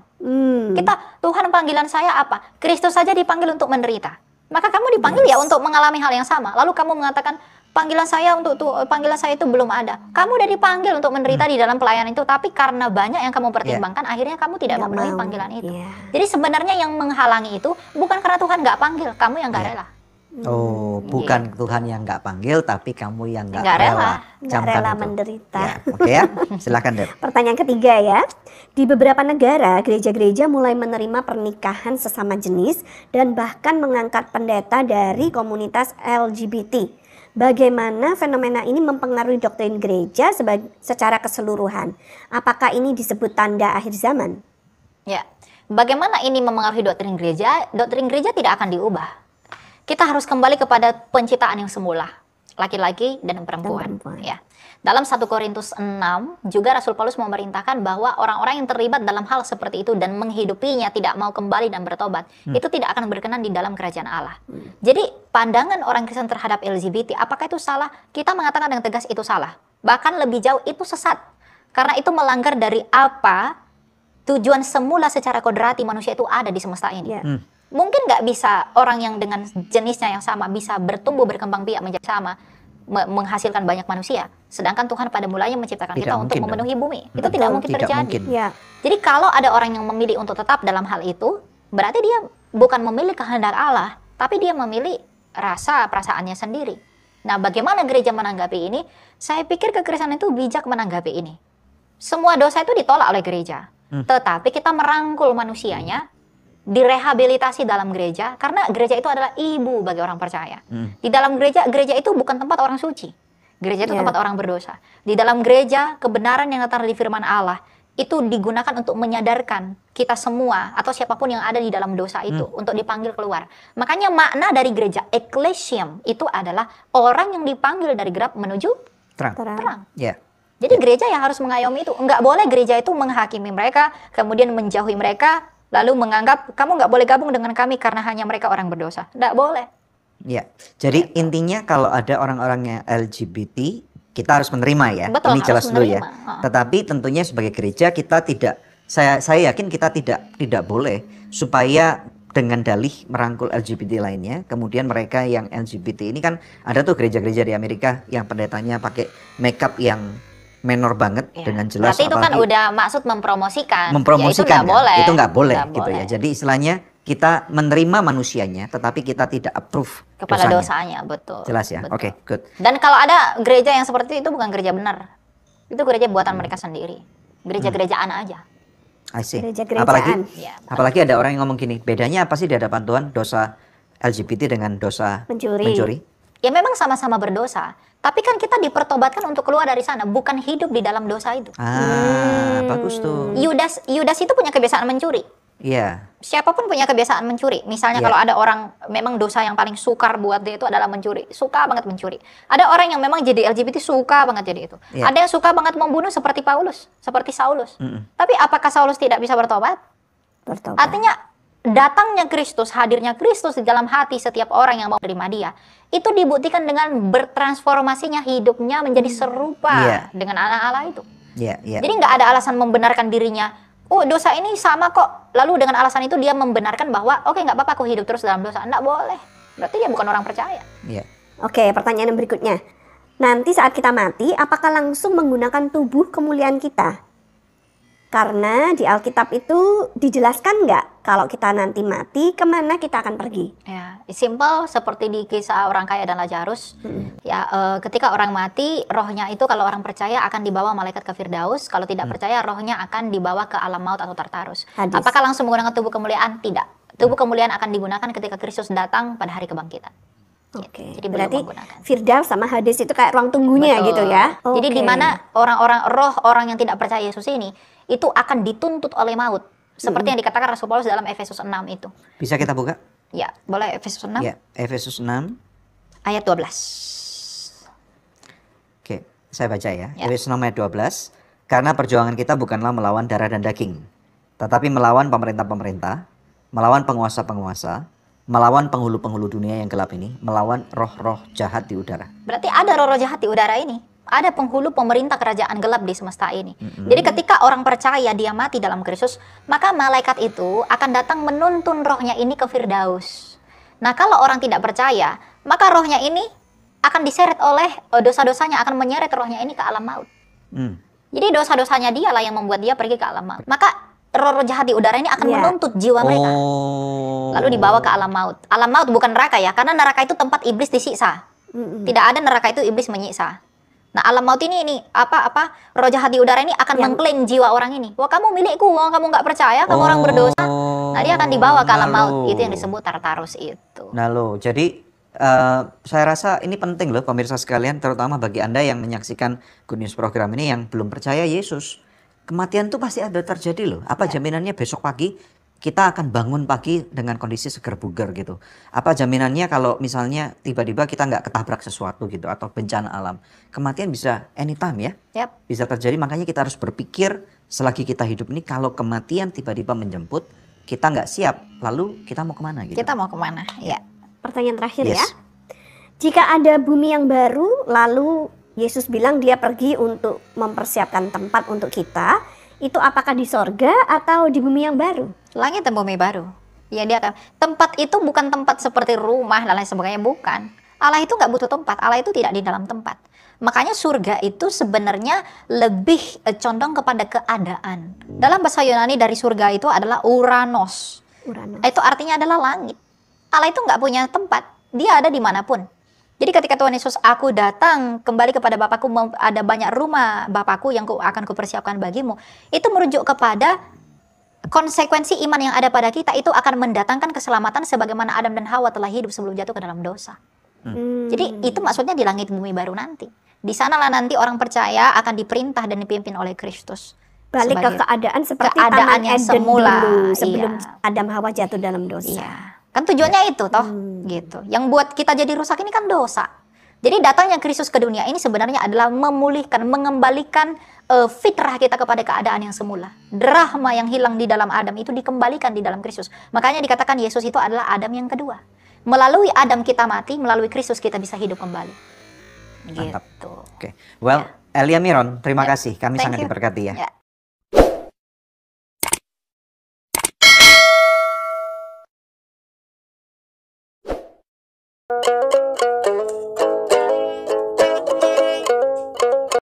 Tuhan panggilan saya apa? Kristus saja dipanggil untuk menderita. Maka kamu dipanggil ya untuk mengalami hal yang sama. Lalu kamu mengatakan, panggilan saya itu belum ada. Kamu udah dipanggil untuk menderita di dalam pelayanan itu, tapi karena banyak yang kamu pertimbangkan, akhirnya kamu tidak memenuhi panggilan itu. Jadi sebenarnya yang menghalangi itu bukan karena Tuhan nggak panggil, kamu yang nggak rela. Oh, bukan Tuhan yang nggak panggil, tapi kamu yang nggak rela. Nggak rela menderita. Ya, oke ya, silakan Deb. Pertanyaan ketiga ya. Di beberapa negara, gereja-gereja mulai menerima pernikahan sesama jenis dan bahkan mengangkat pendeta dari komunitas LGBT. Bagaimana fenomena ini mempengaruhi doktrin gereja secara keseluruhan? Apakah ini disebut tanda akhir zaman? Ya, bagaimana ini mempengaruhi doktrin gereja? Doktrin gereja tidak akan diubah. Kita harus kembali kepada penciptaan yang semula, laki-laki dan perempuan. Ya. Dalam 1 Korintus 6 juga Rasul Paulus memerintahkan bahwa orang-orang yang terlibat dalam hal seperti itu dan menghidupinya tidak mau kembali dan bertobat, itu tidak akan berkenan di dalam kerajaan Allah. Jadi pandangan orang Kristen terhadap LGBT, apakah itu salah? Kita mengatakan dengan tegas itu salah. Bahkan lebih jauh itu sesat. Karena itu melanggar dari apa tujuan semula secara kodrati manusia itu ada di semesta ini. Mungkin nggak bisa orang yang dengan jenisnya yang sama bisa bertumbuh berkembang biak menjadi sama, menghasilkan banyak manusia. Sedangkan Tuhan pada mulanya menciptakan kita untuk memenuhi bumi. Itu tidak mungkin terjadi. Ya. Jadi kalau ada orang yang memilih untuk tetap dalam hal itu, berarti dia bukan memilih kehendak Allah, tapi dia memilih perasaannya sendiri. Nah, bagaimana gereja menanggapi ini? Saya pikir kekristenan itu bijak menanggapi ini. Semua dosa itu ditolak oleh gereja. Tetapi kita merangkul manusianya, direhabilitasi dalam gereja, karena gereja itu adalah ibu bagi orang percaya. Di dalam gereja itu bukan tempat orang suci. Gereja itu tempat orang berdosa. Di dalam gereja, kebenaran yang datang dari firman Allah itu digunakan untuk menyadarkan kita semua atau siapapun yang ada di dalam dosa itu untuk dipanggil keluar. Makanya makna dari gereja ecclesiam itu adalah orang yang dipanggil dari gelap menuju terang. Yeah. Jadi gereja yang harus mengayomi itu. Enggak boleh gereja itu menghakimi mereka, kemudian menjauhi mereka, lalu menganggap kamu nggak boleh gabung dengan kami karena hanya mereka orang berdosa. Nggak boleh. Ya, jadi intinya kalau ada orang-orangnya LGBT, kita harus menerima ya. Betul, ini jelas dulu ya. Tetapi tentunya sebagai gereja kita tidak, saya yakin kita tidak boleh supaya dengan dalih merangkul LGBT lainnya. Kemudian mereka yang LGBT ini kan ada tuh gereja-gereja di Amerika yang pendetanya pakai makeup yang menor banget dengan jelas. Berarti itu kan udah maksud mempromosikan. Mempromosikan ya, itu nggak boleh gitu ya. Jadi istilahnya kita menerima manusianya, tetapi kita tidak approve kepada dosanya. Betul. Jelas ya. Oke, good. Dan kalau ada gereja yang seperti itu bukan gereja benar. Itu gereja buatan mereka sendiri. Gereja-gerejaan aja. I see. Gereja-gerejaan. Apalagi ada orang yang ngomong gini, bedanya apa sih di hadapan Tuhan dosa LGBT dengan dosa mencuri? Ya memang sama-sama berdosa. Tapi kan kita dipertobatkan untuk keluar dari sana, bukan hidup di dalam dosa itu. Bagus tuh. Yudas itu punya kebiasaan mencuri. Iya. Siapapun punya kebiasaan mencuri. Misalnya kalau ada orang memang dosa yang paling sukar buat dia itu adalah mencuri. Suka banget mencuri. Ada orang yang memang jadi LGBT suka banget jadi itu. Ada yang suka banget membunuh seperti Paulus, seperti Saulus. Tapi apakah Saulus tidak bisa bertobat? Artinya datangnya Kristus, hadirnya Kristus di dalam hati setiap orang yang mau menerima dia, itu dibuktikan dengan bertransformasinya hidupnya menjadi serupa dengan anak Allah itu. Jadi nggak ada alasan membenarkan dirinya, oh dosa ini sama kok, lalu dengan alasan itu dia membenarkan bahwa oke, nggak apa-apa aku hidup terus dalam dosa. Nggak boleh, berarti dia bukan orang percaya. Oke, pertanyaan yang berikutnya, nanti saat kita mati apakah langsung menggunakan tubuh kemuliaan kita? Karena di Alkitab itu dijelaskan nggak kalau kita nanti mati kemana kita akan pergi? Ya, simple seperti di kisah orang kaya dan Lazarus. Ya, ketika orang mati, rohnya itu kalau orang percaya akan dibawa malaikat ke Firdaus. Kalau tidak percaya, rohnya akan dibawa ke alam maut atau Tartarus. Apakah langsung menggunakan tubuh kemuliaan? Tidak. Tubuh kemuliaan akan digunakan ketika Kristus datang pada hari kebangkitan. Oke, jadi berarti Firdaus sama Hades itu kayak ruang tunggunya. Betul. Gitu ya. Jadi di mana orang yang tidak percaya Yesus ini itu akan dituntut oleh maut. Seperti yang dikatakan Rasul Paulus dalam Efesus 6 itu. Bisa kita buka? Ya, boleh Efesus 6. Ya, Efesus 6 ayat 12. Oke, saya baca ya. Efesus 6 ayat 12. Karena perjuangan kita bukanlah melawan darah dan daging, tetapi melawan pemerintah-pemerintah, melawan penguasa-penguasa, melawan penghulu-penghulu dunia yang gelap ini, melawan roh-roh jahat di udara. Berarti ada roh-roh jahat di udara ini. Ada penghulu pemerintah kerajaan gelap di semesta ini. Jadi ketika orang percaya dia mati dalam Kristus, maka malaikat itu akan datang menuntun rohnya ini ke Firdaus. Nah, kalau orang tidak percaya, maka rohnya ini akan diseret oleh dosa-dosanya, akan menyeret rohnya ini ke alam maut. Jadi dosa-dosanya dia lah yang membuat dia pergi ke alam maut. Maka roh-roh jahat di udara ini akan menuntut jiwa mereka. Lalu dibawa ke alam maut. Alam maut bukan neraka ya, karena neraka itu tempat iblis disiksa. Tidak ada neraka itu iblis menyiksa. Nah, alam maut ini roh jahat di udara ini akan mengklaim jiwa orang ini. Wah, kamu milikku, wah, kamu nggak percaya, kamu orang berdosa. Nah, dia akan dibawa ke alam maut. Itu yang disebut Tartarus itu. Nah lo, jadi saya rasa ini penting loh pemirsa sekalian, terutama bagi Anda yang menyaksikan Good News program ini yang belum percaya Yesus. Kematian itu pasti ada terjadi loh. Apa jaminannya besok pagi kita akan bangun pagi dengan kondisi seger bugar gitu? Apa jaminannya kalau misalnya tiba-tiba kita nggak ketabrak sesuatu gitu atau bencana alam? Kematian bisa anytime ya, bisa terjadi. Makanya kita harus berpikir selagi kita hidup ini, kalau kematian tiba-tiba menjemput, kita nggak siap, lalu kita mau kemana gitu? Kita mau kemana? Ya. Pertanyaan terakhir ya. Jika ada bumi yang baru, lalu Yesus bilang dia pergi untuk mempersiapkan tempat untuk kita, itu apakah di sorga atau di bumi yang baru? Langit dan bumi baru. Ya, dia akan. Tempat itu bukan tempat seperti rumah dan lain sebagainya, bukan. Allah itu nggak butuh tempat. Allah itu tidak di dalam tempat. Makanya surga itu sebenarnya lebih condong kepada keadaan. Dalam bahasa Yunani dari surga itu adalah uranos. Itu artinya adalah langit. Allah itu nggak punya tempat. Dia ada dimanapun. Jadi ketika Tuhan Yesus, aku datang kembali kepada Bapakku, ada banyak rumah Bapakku yang akan kupersiapkan bagimu. Itu merujuk kepada konsekuensi iman yang ada pada kita, itu akan mendatangkan keselamatan sebagaimana Adam dan Hawa telah hidup sebelum jatuh ke dalam dosa. Jadi itu maksudnya di langit bumi baru nanti. Di sanalah nanti orang percaya akan diperintah dan dipimpin oleh Kristus. Balik ke keadaan seperti keadaan Taman yang Eden semula, dulu, sebelum Adam Hawa jatuh dalam dosa. Iya. Kan tujuannya itu toh, gitu. Yang buat kita jadi rusak ini kan dosa. Jadi datangnya Kristus ke dunia ini sebenarnya adalah memulihkan, mengembalikan fitrah kita kepada keadaan yang semula. Drahma yang hilang di dalam Adam itu dikembalikan di dalam Kristus. Makanya dikatakan Yesus itu adalah Adam yang kedua. Melalui Adam kita mati, melalui Kristus kita bisa hidup kembali. Mantap. Gitu. Oke. Well, Elia Miron, terima kasih. Kami sangat diberkati ya.